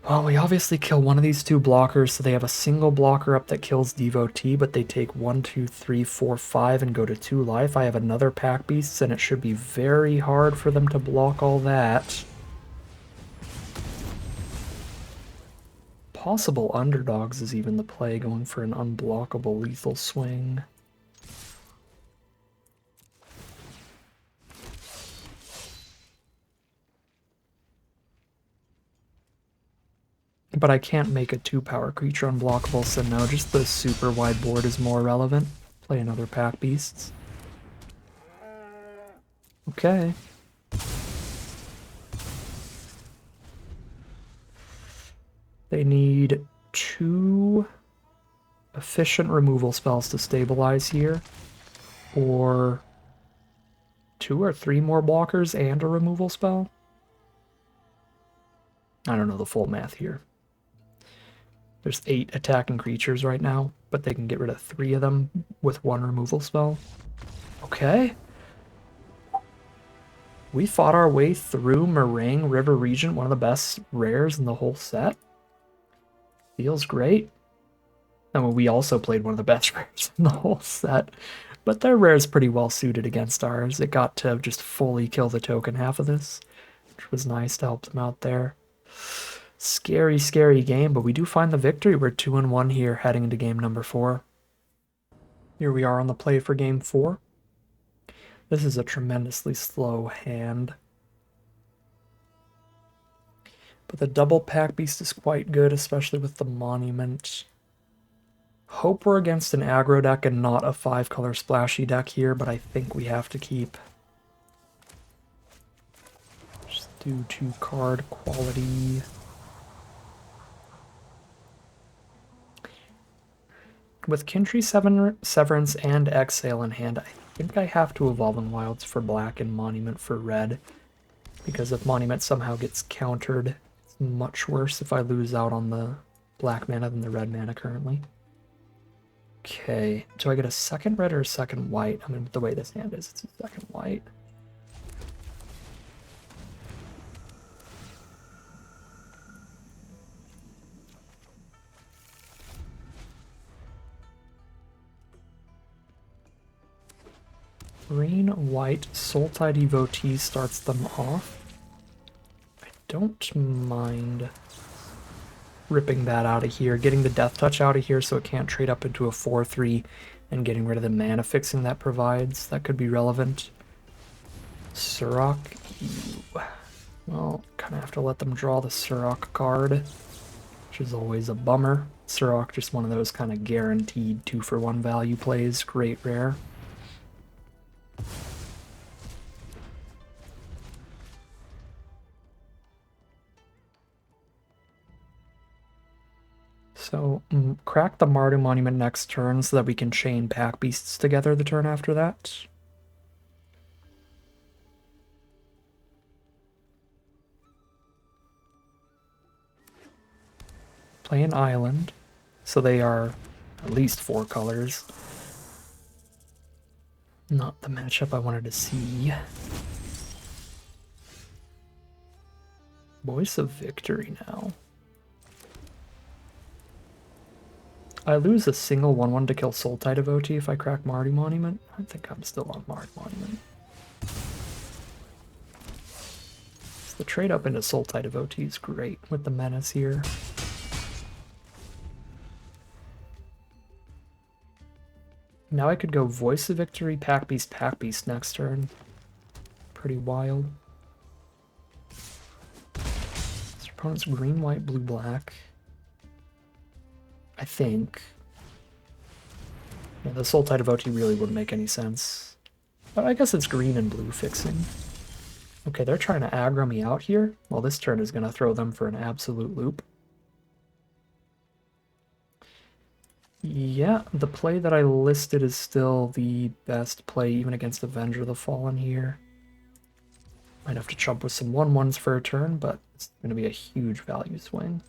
Well, we obviously kill one of these 2 blockers, so they have a single blocker up that kills Devotee, but they take 1, 2, 3, 4, 5 and go to 2 life. I have another Pack Beasts, and it should be very hard for them to block all that. Possible underdogs is even the play, going for an unblockable lethal swing. But I can't make a 2-power creature unblockable, so no, just the super wide board is more relevant. Play another Pack Beasts. Okay. They need 2 efficient removal spells to stabilize here, or 2 or 3 more blockers and a removal spell. I don't know the full math here. There's 8 attacking creatures right now, but they can get rid of 3 of them with 1 removal spell. Okay. We fought our way through Meringue River Regent, one of the best rares in the whole set. Feels great. I mean, we also played one of the best rares in the whole set, but their rare is pretty well suited against ours. It got to just fully kill the token half of this, which was nice to help them out there. Scary, scary game, but we do find the victory. We're 2-1 here, heading into game number 4. Here we are on the play for game 4. This is a tremendously slow hand. But the double Pack Beast is quite good, especially with the Monument. Hope we're against an aggro deck and not a 5-color splashy deck here, but I think we have to keep. Just do 2-card quality. With Kintry Severance and Exhale in hand, I think I have to Evolve in Wilds for black and Monument for red. Because if Monument somehow gets countered, it's much worse if I lose out on the black mana than the red mana currently. Okay, do I get a second red or a second white? I mean, the way this hand is, it's a second white. Green, white, Sultai Devotee starts them off. I don't mind ripping that out of here, getting the Death Touch out of here so it can't trade up into a 4/3, and getting rid of the mana fixing that provides. That could be relevant. Surok, well, kind of have to let them draw the Surok card, which is always a bummer. Surok, just one of those kind of guaranteed 2-for-1 value plays, great rare. So, crack the Mardu Monument next turn so that we can chain Pack Beasts together the turn after that. Play an island, so they are at least 4 colors. Not the matchup I wanted to see. Voice of Victory now. I lose a single 1/1 to kill Sultai Devotee if I crack Mardu Monument. I think I'm still on Mardu Monument. So the trade up into Sultai Devotee is great with the menace here. Now I could go Voice of Victory, Pack Beast next turn. Pretty wild. This opponent's green, white, blue, black. I think. Yeah, the Sultai Devotee really wouldn't make any sense. But I guess it's green and blue fixing. Okay, they're trying to aggro me out here. Well, this turn is going to throw them for an absolute loop. Yeah, the play that I listed is still the best play, even against Avenger of the Fallen here. Might have to chump with some 1/1s for a turn, but it's going to be a huge value swing.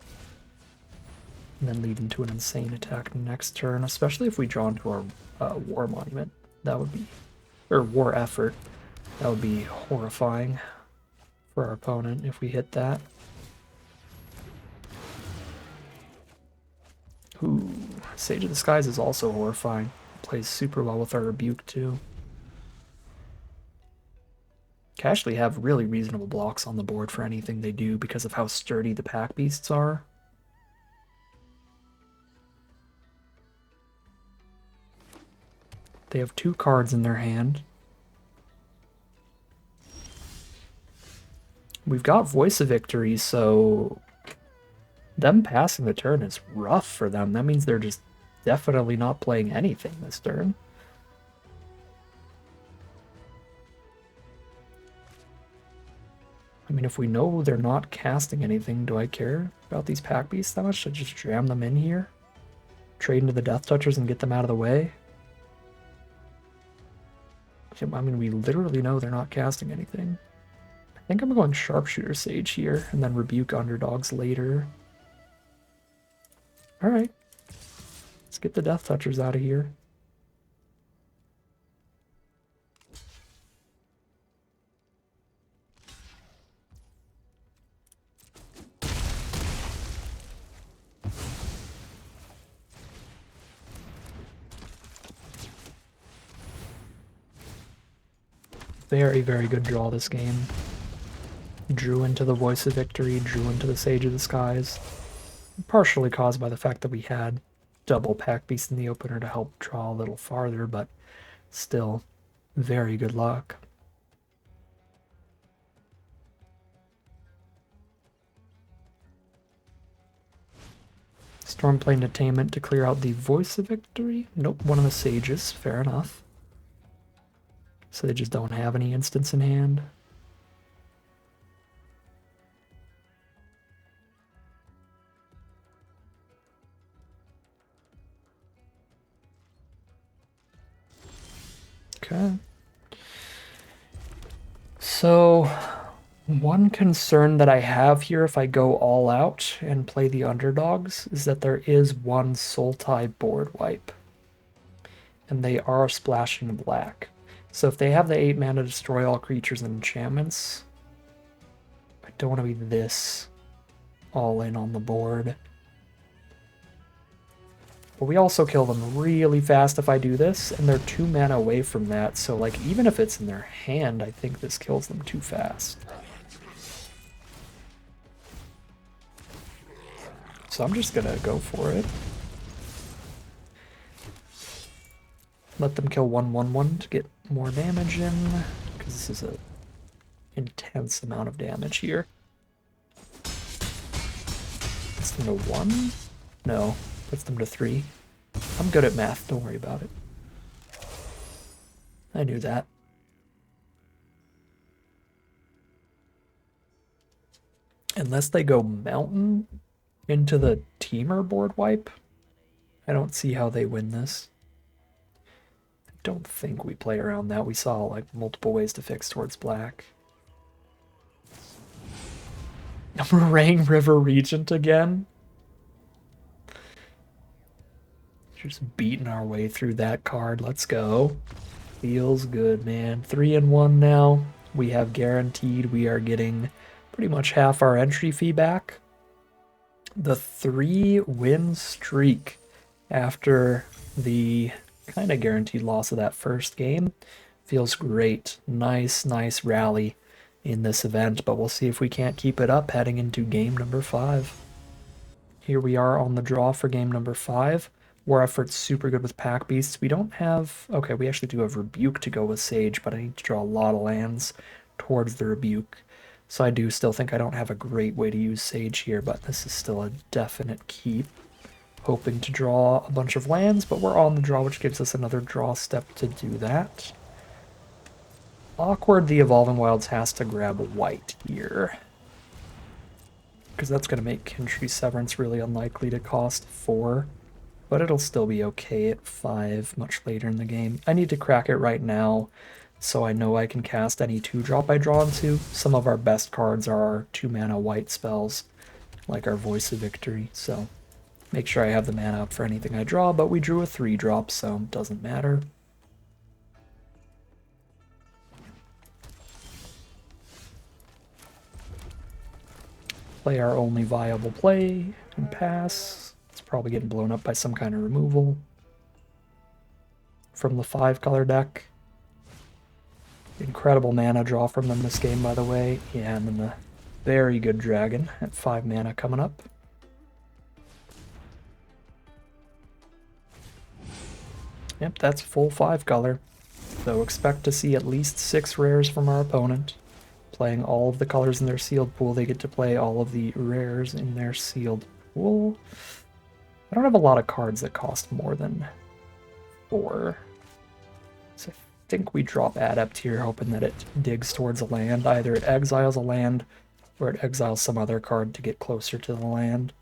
And then lead into an insane attack next turn, especially if we draw into our War Monument. That would be, or War Effort. That would be horrifying for our opponent if we hit that. Ooh, Sage of the Skies is also horrifying. Plays super well with our Rebuke too. Can actually have really reasonable blocks on the board for anything they do because of how sturdy the Pack Beasts are. They have 2 cards in their hand. We've got Voice of Victory, so them passing the turn is rough for them. That means they're just definitely not playing anything this turn. I mean, if we know they're not casting anything, do I care about these Pack Beasts that much? Should I just jam them in here? Trade into the Death Touchers and get them out of the way? I mean, we literally know they're not casting anything. I think I'm going Sharpshooter Sage here, and then Rebuke Underdogs later. Alright. Let's get the Death Touchers out of here. Very, very good draw this game. Drew into the Voice of Victory, drew into the Sage of the Skies. Partially caused by the fact that we had double Pack Beast in the opener to help draw a little farther, but still, very good luck. Stormplane Attainment to clear out the Voice of Victory. Nope, one of the Sages. Fair enough. So they just don't have any instants in hand. Okay. So, one concern that I have here if I go all out and play the underdogs is that there is one Sultai board wipe. And they are splashing black. So if they have the 8 mana destroy all creatures and enchantments, I don't want to be this all in on the board. But we also kill them really fast if I do this, and they're 2 mana away from that, so like even if it's in their hand, I think this kills them too fast. So I'm just gonna go for it. Let them kill 1/1/1 to get more damage in, because this is an intense amount of damage here. Puts them to 1? No, puts them to 3. I'm good at math, don't worry about it. I knew that. Unless they go mountain into the Teamer board wipe, I don't see how they win this. I don't think we play around that. We saw like multiple ways to fix towards black. Meringue River Regent again. Just beating our way through that card. Let's go. Feels good, man. 3-1 now. We have guaranteed we are getting pretty much half our entry fee back. The 3-win streak after the kind of guaranteed loss of that first game feels great. Nice rally in this event, but we'll see if we can't keep it up heading into game number 5. Here we are on the draw for game number 5. War Effort's super good with Pack Beasts. We don't have... Okay, we actually do have Rebuke to go with Sage, but I need to draw a lot of lands towards the Rebuke. So I do still think I don't have a great way to use Sage here, but this is still a definite keep. Hoping to draw a bunch of lands, but we're on the draw, which gives us another draw step to do that. Awkward the Evolving Wilds has to grab white here, because that's going to make Kintry Severance really unlikely to cost 4. But it'll still be okay at 5 much later in the game. I need to crack it right now so I know I can cast any 2-drop I draw into. Some of our best cards are our 2-mana white spells, like our Voice of Victory, so make sure I have the mana up for anything I draw, but we drew a 3-drop, so it doesn't matter. Play our only viable play and pass. Probably getting blown up by some kind of removal from the 5-color deck. Incredible mana draw from them this game, by the way. Yeah, and then the very good dragon at 5 mana coming up. Yep, that's full 5-color. So expect to see at least 6 rares from our opponent. Playing all of the colors in their sealed pool, they get to play all of the rares in their sealed pool. I don't have a lot of cards that cost more than 4. So I think we drop Adept here, hoping that it digs towards a land. Either it exiles a land, or it exiles some other card to get closer to the land.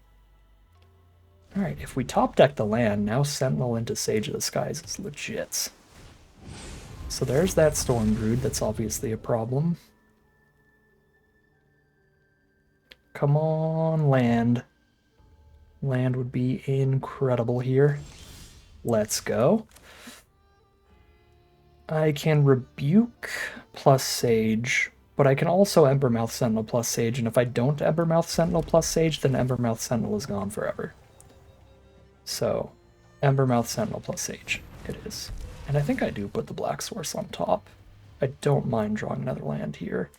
Alright, if we top deck the land, now Sentinel into Sage of the Skies is legit. So there's that Stormbrood, that's obviously a problem. Come on, land. Land would be incredible here. Let's go. I can Rebuke plus Sage, but I can also Embermouth Sentinel plus Sage, and if I don't Embermouth Sentinel plus Sage, then Embermouth Sentinel is gone forever. So, Embermouth Sentinel plus Sage it is. And I think I do put the Black Source on top. I don't mind drawing another land here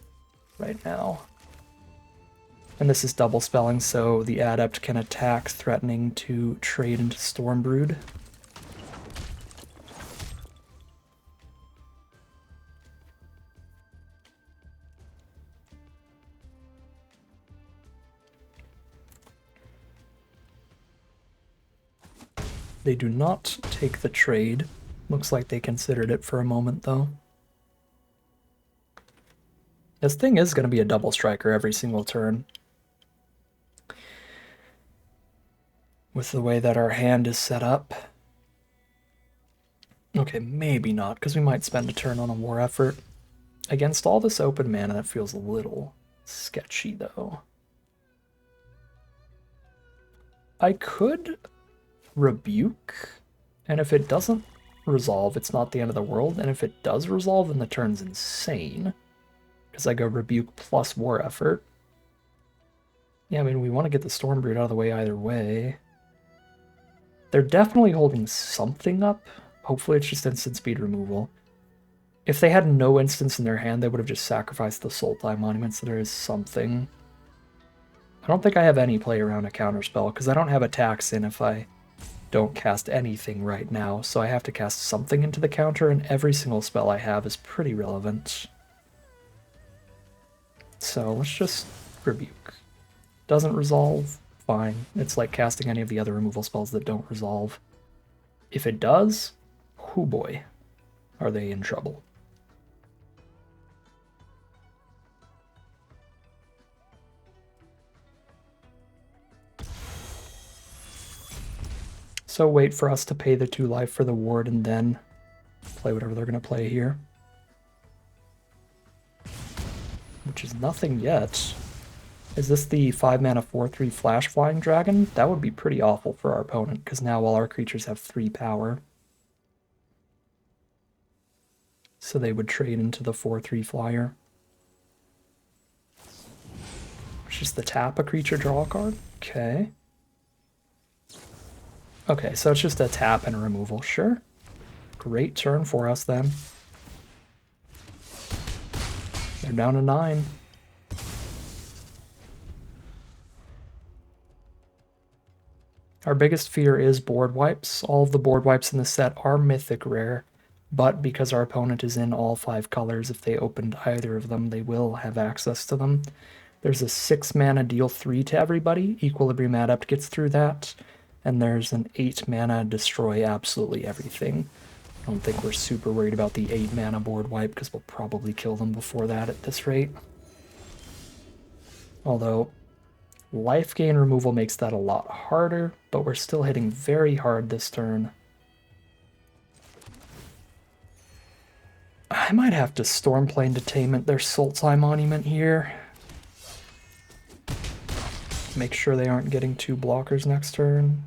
right now. And this is double spelling, so the Adept can attack, threatening to trade into Stormbrood. They do not take the trade. Looks like they considered it for a moment, though. This thing is going to be a double striker every single turn. With the way that our hand is set up. Okay, maybe not, because we might spend a turn on a war effort. Against all this open mana, that feels a little sketchy, though. I could rebuke, and if it doesn't resolve, it's not the end of the world, and if it does resolve, then the turn's insane. Because I go rebuke plus war effort. Yeah, I mean, we want to get the Stormbreed out of the way either way. They're definitely holding something up. Hopefully it's just instant speed removal. If they had no instants in their hand, they would have just sacrificed the Sultai Monument, so there is something. I don't think I have any play around a counterspell, because I don't have attacks in if I don't cast anything right now, so I have to cast something into the counter, and every single spell I have is pretty relevant. So let's just rebuke. Doesn't resolve, fine. It's like casting any of the other removal spells that don't resolve. If it does, oh boy, are they in trouble. So wait for us to pay the 2 life for the ward and then play whatever they're going to play here. Which is nothing yet. Is this the 5 mana 4/3 flash flying dragon? That would be pretty awful for our opponent, because now all our creatures have 3 power. So they would trade into the 4/3 flyer. It's just the tap a creature, draw a card? Okay. Okay, so it's just a tap and a removal, sure. Great turn for us then. They're down to 9. Our biggest fear is board wipes. All of the board wipes in the set are mythic rare, but because our opponent is in all 5 colors, if they opened either of them, they will have access to them. There's a 6 mana deal 3 to everybody. Equilibrium Adept gets through that. And there's an 8 mana destroy absolutely everything. I don't think we're super worried about the 8 mana board wipe, because we'll probably kill them before that at this rate. Although, life gain removal makes that a lot harder, but we're still hitting very hard this turn. I might have to Stormplane Detainment their Sultai Monument here. Make sure they aren't getting 2 blockers next turn.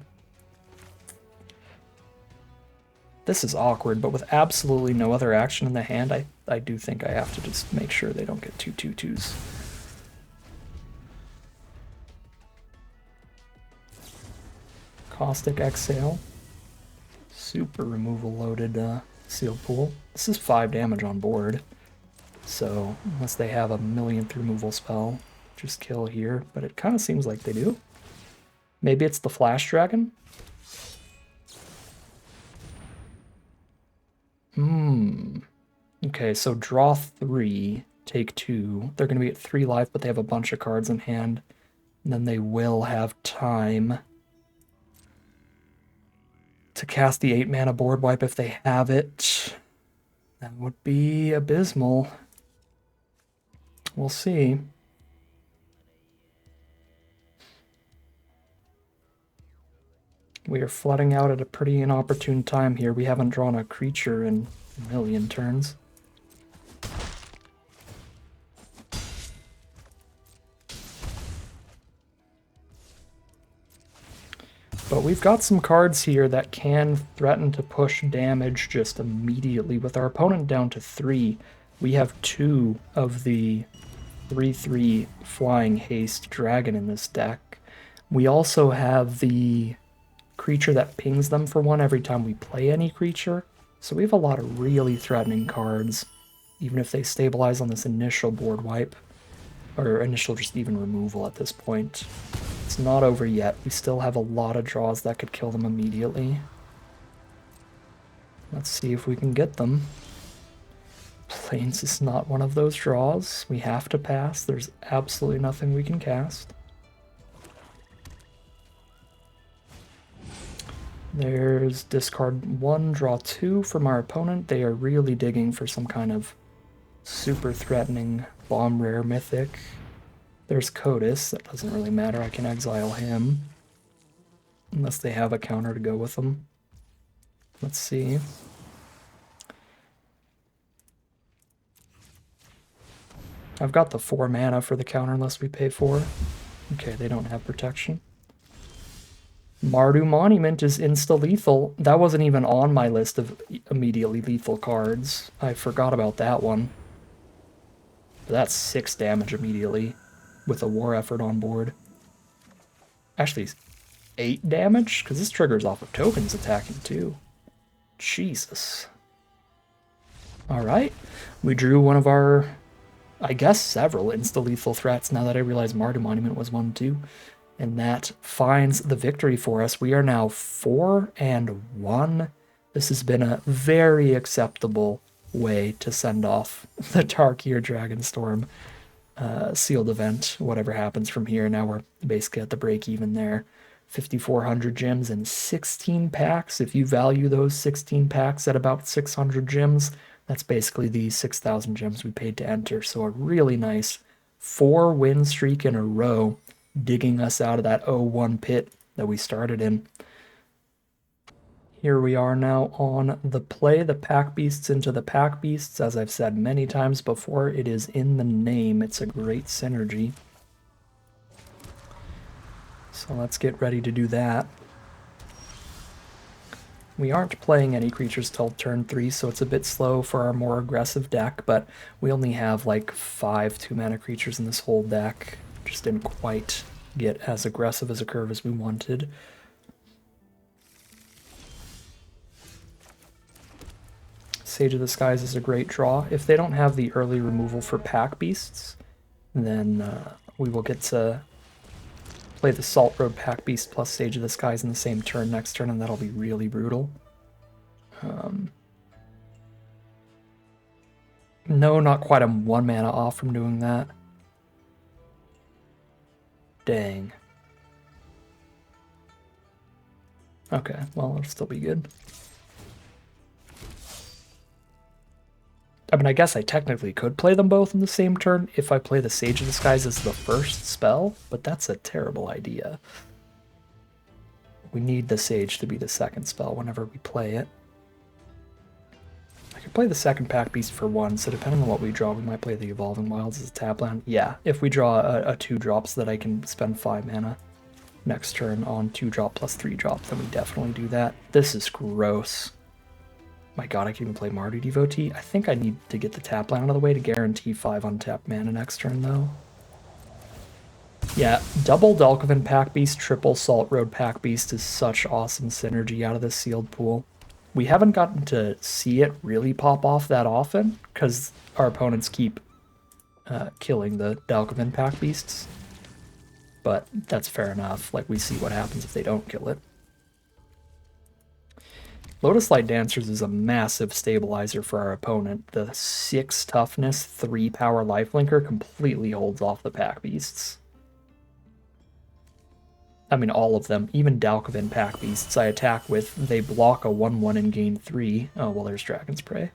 This is awkward, but with absolutely no other action in the hand, I do think I have to just make sure they don't get 2 2/2s. Caustic Exhale. Super removal loaded sealed pool. This is 5 damage on board. So, unless they have a millionth removal spell, just kill here. But it kind of seems like they do. Maybe it's the Flash Dragon? Okay, so draw 3, take 2. They're going to be at 3 life, but they have a bunch of cards in hand. And then they will have time to cast the 8 mana board wipe if they have it. That would be abysmal. We'll see. We are flooding out at a pretty inopportune time here. We haven't drawn a creature in a million turns. But we've got some cards here that can threaten to push damage just immediately. With our opponent down to 3, we have 2 of the 3/3 Flying Haste Dragon in this deck. We also have the creature that pings them for 1 every time we play any creature. So we have a lot of really threatening cards, even if they stabilize on this initial board wipe, or initial just even removal at this point. It's not over yet. We still have a lot of draws that could kill them immediately. Let's see if we can get them. Plains is not one of those draws. We have to pass. There's absolutely nothing we can cast. There's discard 1, draw 2 from our opponent. They are really digging for some kind of super threatening bomb rare mythic. There's Codis. That doesn't really matter. I can exile him. Unless they have a counter to go with them. Let's see. I've got the 4 mana for the counter unless we pay 4. Okay, they don't have protection. Mardu Monument is insta-lethal. That wasn't even on my list of immediately lethal cards. I forgot about that one. But that's 6 damage immediately with a war effort on board. Actually, 8 damage? Because this triggers off of tokens attacking too. Jesus. Alright, we drew one of our, I guess, several insta-lethal threats now that I realize Mardu Monument was one too. And that finds the victory for us. We are now 4-1. This has been a very acceptable way to send off the Tarkir Dragonstorm sealed event. Whatever happens from here, now we're basically at the break even there. 5,400 gems and 16 packs. If you value those 16 packs at about 600 gems, that's basically the 6,000 gems we paid to enter. So a really nice 4-win streak in a row, digging us out of that 0-1 pit that we started in. Here we are now on the play, the Pack Beasts into the Pack Beasts. As I've said many times before, it is in the name. It's a great synergy. So let's get ready to do that. We aren't playing any creatures till turn 3, so it's a bit slow for our more aggressive deck, but we only have like 5 2-mana creatures in this whole deck. Just didn't quite get as aggressive as a curve as we wanted. Sage of the Skies is a great draw. If they don't have the early removal for Pack Beasts, then we will get to play the Salt Road Pack Beast plus Sage of the Skies in the same turn next turn, and that'll be really brutal. No, not quite. I'm 1 mana off from doing that. Dang. Okay, well, it'll still be good. I mean, I guess I technically could play them both in the same turn if I play the Sage of the Skies as the first spell, but that's a terrible idea. We need the Sage to be the second spell whenever we play it. I could play the second Pack Beast for 1, so depending on what we draw, we might play the Evolving Wilds as a tap land. Yeah, if we draw a 2-drop so that I can spend 5 mana next turn on 2-drop plus 3-drop, then we definitely do that. This is gross. My god, I can even play Mardu Devotee. I think I need to get the tap land out of the way to guarantee 5 untapped mana next turn, though. Yeah, double Dalkovan Pack Beast, triple Salt Road Pack Beast is such awesome synergy out of this sealed pool. We haven't gotten to see it really pop off that often, because our opponents keep killing the Dalkovan Pack Beasts. But that's fair enough. Like, we see what happens if they don't kill it. Lotus Light Dancers is a massive stabilizer for our opponent. The 6 toughness, 3 power lifelinker completely holds off the Pack Beasts. I mean, all of them, even Dalkovan Pack Beasts I attack with, they block a 1-1 and gain 3. Oh, well, there's Dragon's Prey.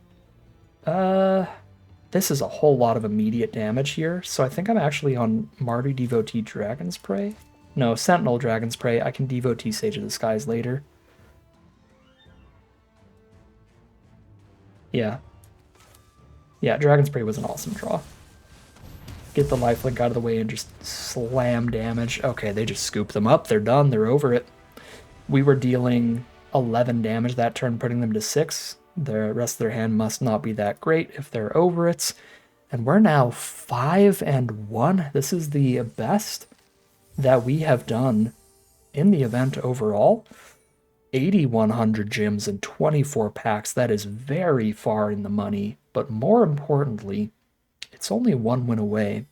This is a whole lot of immediate damage here, so I think I'm actually on Mardu Devotee Dragon's Prey. No, Sentinel Dragon's Prey. I can Devotee Sage of the Skies later. Yeah. Yeah, Dragon's Prey was an awesome draw. Get the lifelink out of the way and just slam damage. Okay, they just scoop them up. They're done. They're over it. We were dealing 11 damage that turn, putting them to 6. The rest of their hand must not be that great if they're over it. And we're now 5-1. This is the best that we have done in the event overall. 8,100 gems and 24 packs. That is very far in the money. But more importantly, it's only 1 win away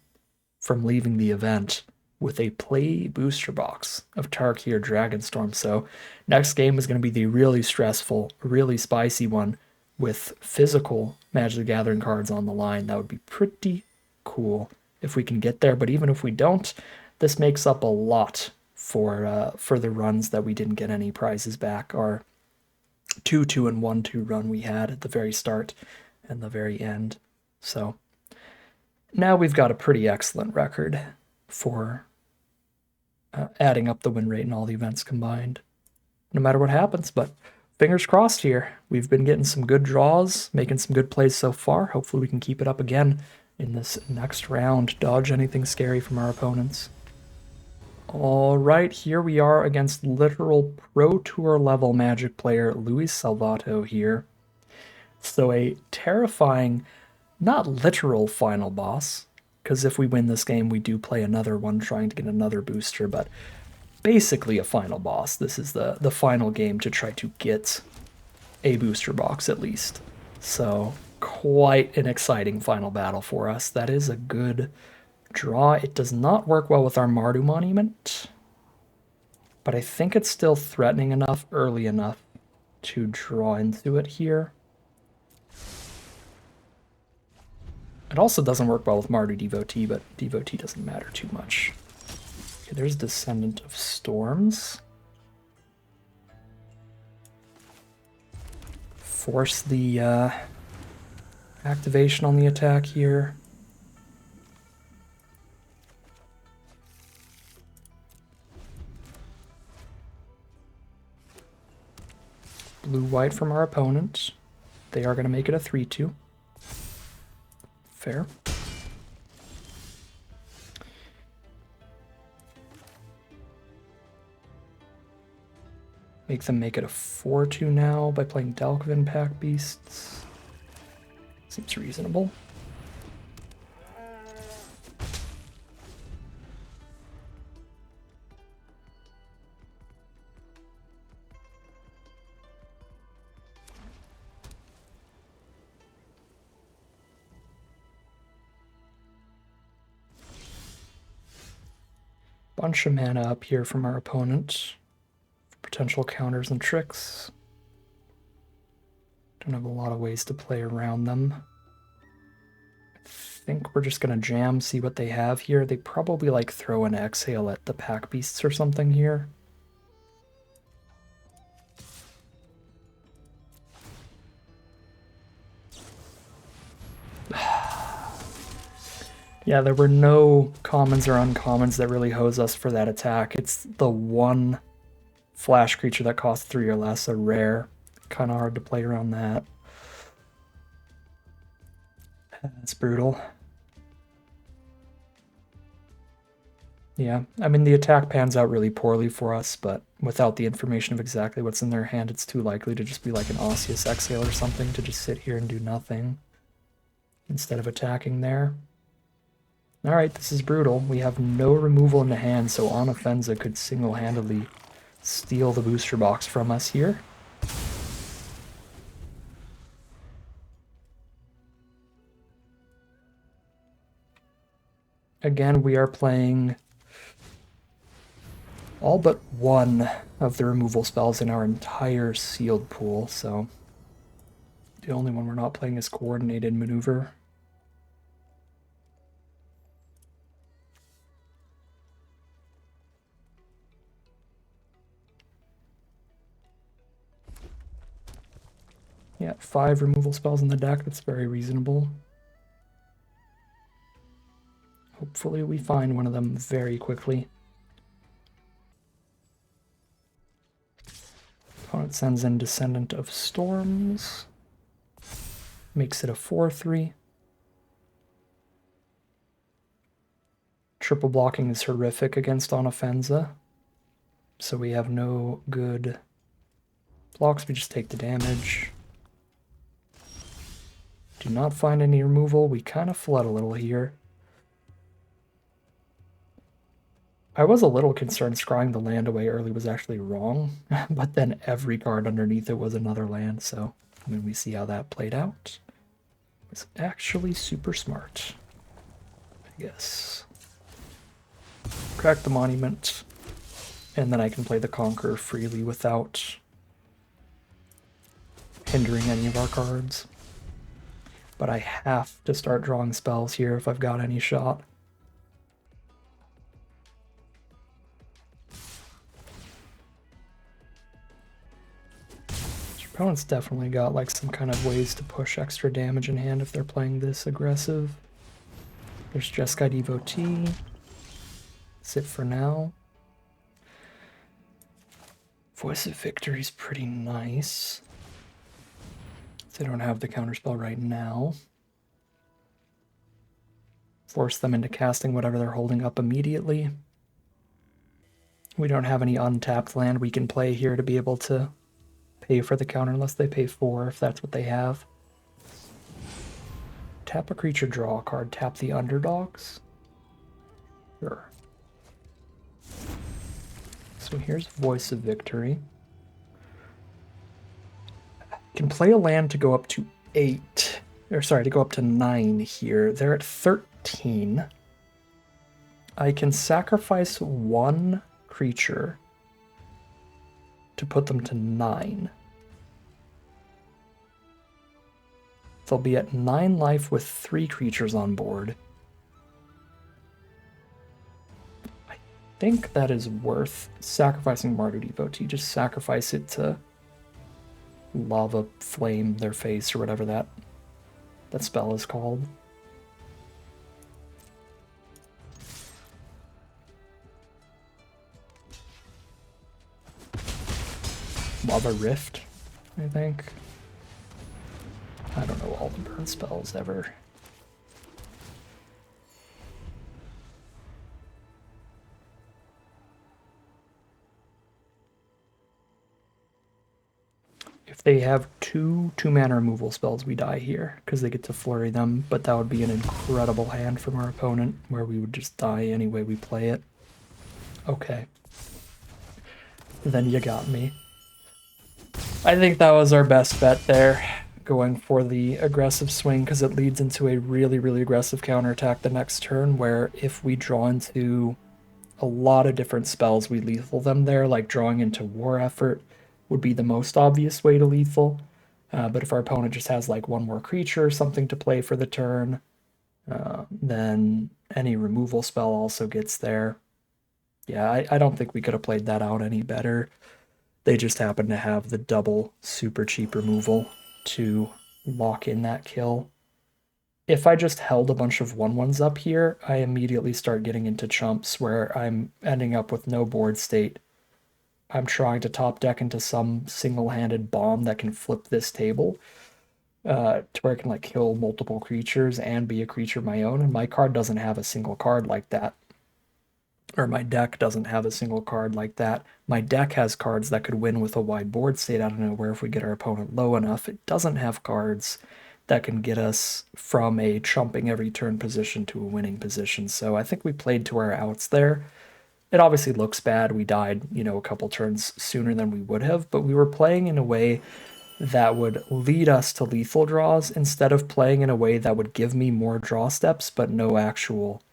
from leaving the event with a play booster box of Tarkir Dragonstorm. So next game is going to be the really stressful, really spicy one with physical Magic the Gathering cards on the line. That would be pretty cool if we can get there. But even if we don't, this makes up a lot for the runs that we didn't get any prizes back. Our 2-2 and 1-2 run we had at the very start and the very end. So now we've got a pretty excellent record for adding up the win rate in all the events combined, no matter what happens. But fingers crossed here. We've been getting some good draws, making some good plays so far. Hopefully we can keep it up again in this next round, dodge anything scary from our opponents. All right, here we are against literal Pro Tour level Magic player Luis Salvato here. So a terrifying, not literal final boss, because if we win this game, we do play another one trying to get another booster, but basically a final boss. This is the final game to try to get a booster box at least. So quite an exciting final battle for us. That is a good draw. It does not work well with our Mardu Monument, but I think it's still threatening enough early enough to draw into it here. It also doesn't work well with Mardu Devotee, but Devotee doesn't matter too much. Okay, there's Descendant of Storms. Force the activation on the attack here. Blue-white from our opponent. They are going to make it a 3-2. Fair. Make them make it a 4-2 now by playing Dalkovin Pack Beasts. Seems reasonable. Bunch of mana up here from our opponent. Potential counters and tricks. Don't have a lot of ways to play around them. I think we're just gonna jam, see what they have here. They probably like throw an exhale at the pack beasts or something here. Yeah, there were no commons or uncommons that really hose us for that attack. It's the one flash creature that costs 3 or less, a rare. Kind of hard to play around that. That's brutal. Yeah, I mean, the attack pans out really poorly for us, but without the information of exactly what's in their hand, it's too likely to just be like an Osseous Exhale or something, to just sit here and do nothing instead of attacking there. Alright, this is brutal. We have no removal in the hand, so Onofenza could single-handedly steal the booster box from us here. Again, we are playing all but one of the removal spells in our entire sealed pool, so the only one we're not playing is Coordinated Maneuver. Yeah, 5 removal spells in the deck, that's very reasonable. Hopefully we find one of them very quickly. Opponent sends in Descendant of Storms. Makes it a 4-3. Triple blocking is horrific against Onofenza, so we have no good blocks, we just take the damage. Do not find any removal. We kind of flood a little here. I was a little concerned scrying the land away early was actually wrong, but then every card underneath it was another land, so when we see how that played out, it was actually super smart, I guess. Crack the Monument, and then I can play the Conqueror freely without hindering any of our cards. But I have to start drawing spells here if I've got any shot. Opponent's definitely got like some kind of ways to push extra damage in hand if they're playing this aggressive. There's Jeskai Devotee. That's it for now. Voice of Victory is pretty nice. They don't have the counterspell right now. Force them into casting whatever they're holding up immediately. We don't have any untapped land we can play here to be able to pay for the counter unless they pay 4, if that's what they have. Tap a creature, draw a card, tap the underdogs. Sure. So here's Voice of Victory. Can play a land to go up to 8. Or sorry, to go up to 9 here. They're at 13. I can sacrifice 1 creature to put them to 9. They'll be at 9 life with 3 creatures on board. I think that is worth sacrificing Mardu Devotee. Just sacrifice it to lava flame their face or whatever that spell is called. Lava Rift, I think. I don't know all the burn spells ever. If they have 2 2-mana removal spells, we die here, because they get to flurry them, but that would be an incredible hand from our opponent, where we would just die any way we play it. Okay. Then you got me. I think that was our best bet there, going for the aggressive swing, because it leads into a really, really aggressive counterattack the next turn, where if we draw into a lot of different spells, we lethal them there, like drawing into War Effort would be the most obvious way to lethal. But if our opponent just has like 1 more creature or something to play for the turn, then any removal spell also gets there. Yeah, I don't think we could have played that out any better. They just happen to have the double super cheap removal to lock in that kill. If I just held a bunch of 1/1s up here, I immediately start getting into chumps where I'm ending up with no board state. I'm trying to top deck into some single-handed bomb that can flip this table to where I can like kill multiple creatures and be a creature of my own, and my card doesn't have a single card like that. Or my deck doesn't have a single card like that. My deck has cards that could win with a wide board state out of nowhere if we get our opponent low enough. It doesn't have cards that can get us from a chumping every turn position to a winning position, so I think we played to our outs there. It obviously looks bad. We died, a couple turns sooner than we would have, but we were playing in a way that would lead us to lethal draws instead of playing in a way that would give me more draw steps but no actual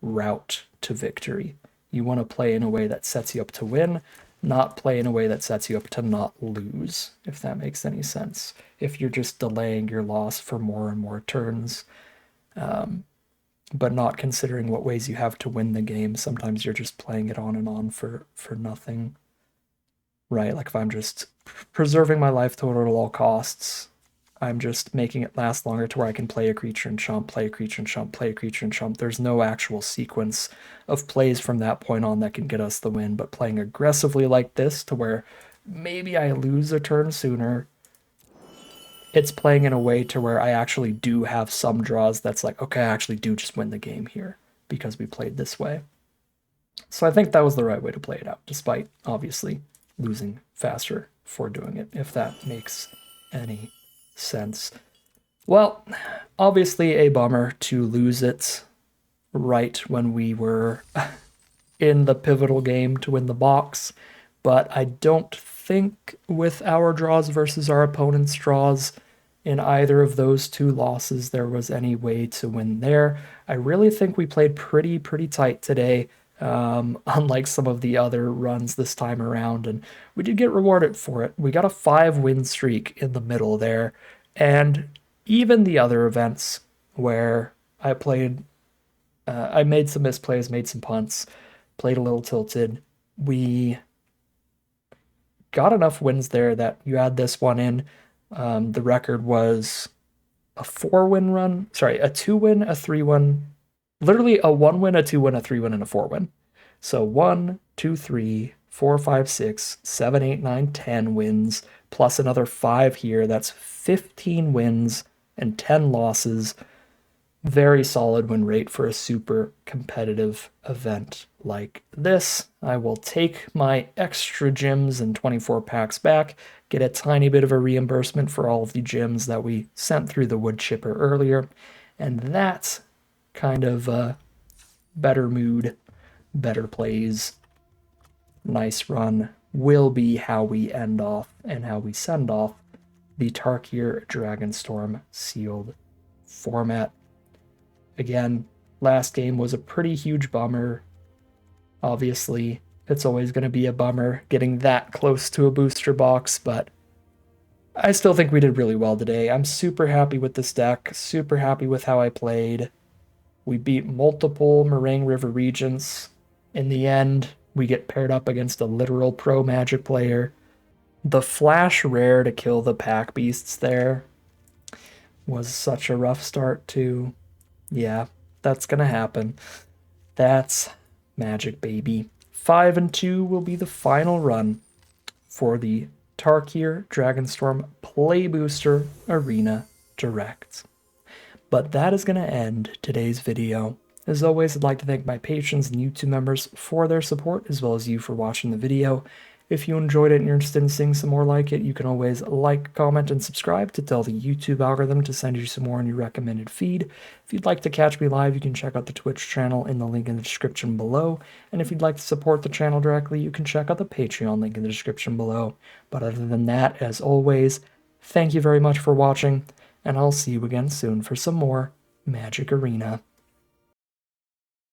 route to victory. You want to play in a way that sets you up to win, not play in a way that sets you up to not lose, if that makes any sense. If you're just delaying your loss for more and more turns, but not considering what ways you have to win the game, sometimes you're just playing it on and on for nothing. Right? Like if I'm just preserving my life total at all costs, I'm just making it last longer to where I can play a creature and chump, play a creature and chump, play a creature and chump. There's no actual sequence of plays from that point on that can get us the win, but playing aggressively like this to where maybe I lose a turn sooner, it's playing in a way to where I actually do have some draws that's like, okay, I actually do just win the game here because we played this way. So I think that was the right way to play it out, despite obviously losing faster for doing it, if that makes any sense. Well, obviously a bummer to lose it right when we were in the pivotal game to win the box, but I don't think with our draws versus our opponent's draws in either of those 2 losses there was any way to win there. I really think we played pretty tight today, unlike some of the other runs this time around, and we did get rewarded for it. We got a 5-win streak in the middle there, and even the other events where I played, I made some misplays, made some punts, played a little tilted, we got enough wins there that you add this one in. The record was a 4-win run. Sorry, a 2-win, a 3-win, literally a 1-win, a 2-win, a 3-win, and a 4-win. So 1, 2, 3, 4, 5, 6, 7, 8, 9, 10 wins, plus another 5 here. That's 15 wins and 10 losses. Very solid win rate for a super competitive event like this. I will take my extra gems and 24 packs back, get a tiny bit of a reimbursement for all of the gems that we sent through the wood chipper earlier, and that kind of better mood, better plays, nice run will be how we end off and how we send off the Tarkir Dragonstorm sealed format. Again, last game was a pretty huge bummer. Obviously, it's always going to be a bummer getting that close to a booster box, but I still think we did really well today. I'm super happy with this deck, super happy with how I played. We beat multiple Moraine River Regents. In the end, we get paired up against a literal pro Magic player. The flash rare to kill the pack beasts there was such a rough start too. Yeah, that's gonna happen. That's Magic, baby. 5 and 2 will be the final run for the Tarkir Dragonstorm Play Booster Arena Direct. But that is going to end today's video. As always, I'd like to thank my patrons and YouTube members for their support, as well as you for watching the video. If you enjoyed it and you're interested in seeing some more like it, you can always like, comment, and subscribe to tell the YouTube algorithm to send you some more in your recommended feed. If you'd like to catch me live, you can check out the Twitch channel in the link in the description below. And if you'd like to support the channel directly, you can check out the Patreon link in the description below. But other than that, as always, thank you very much for watching, and I'll see you again soon for some more Magic Arena.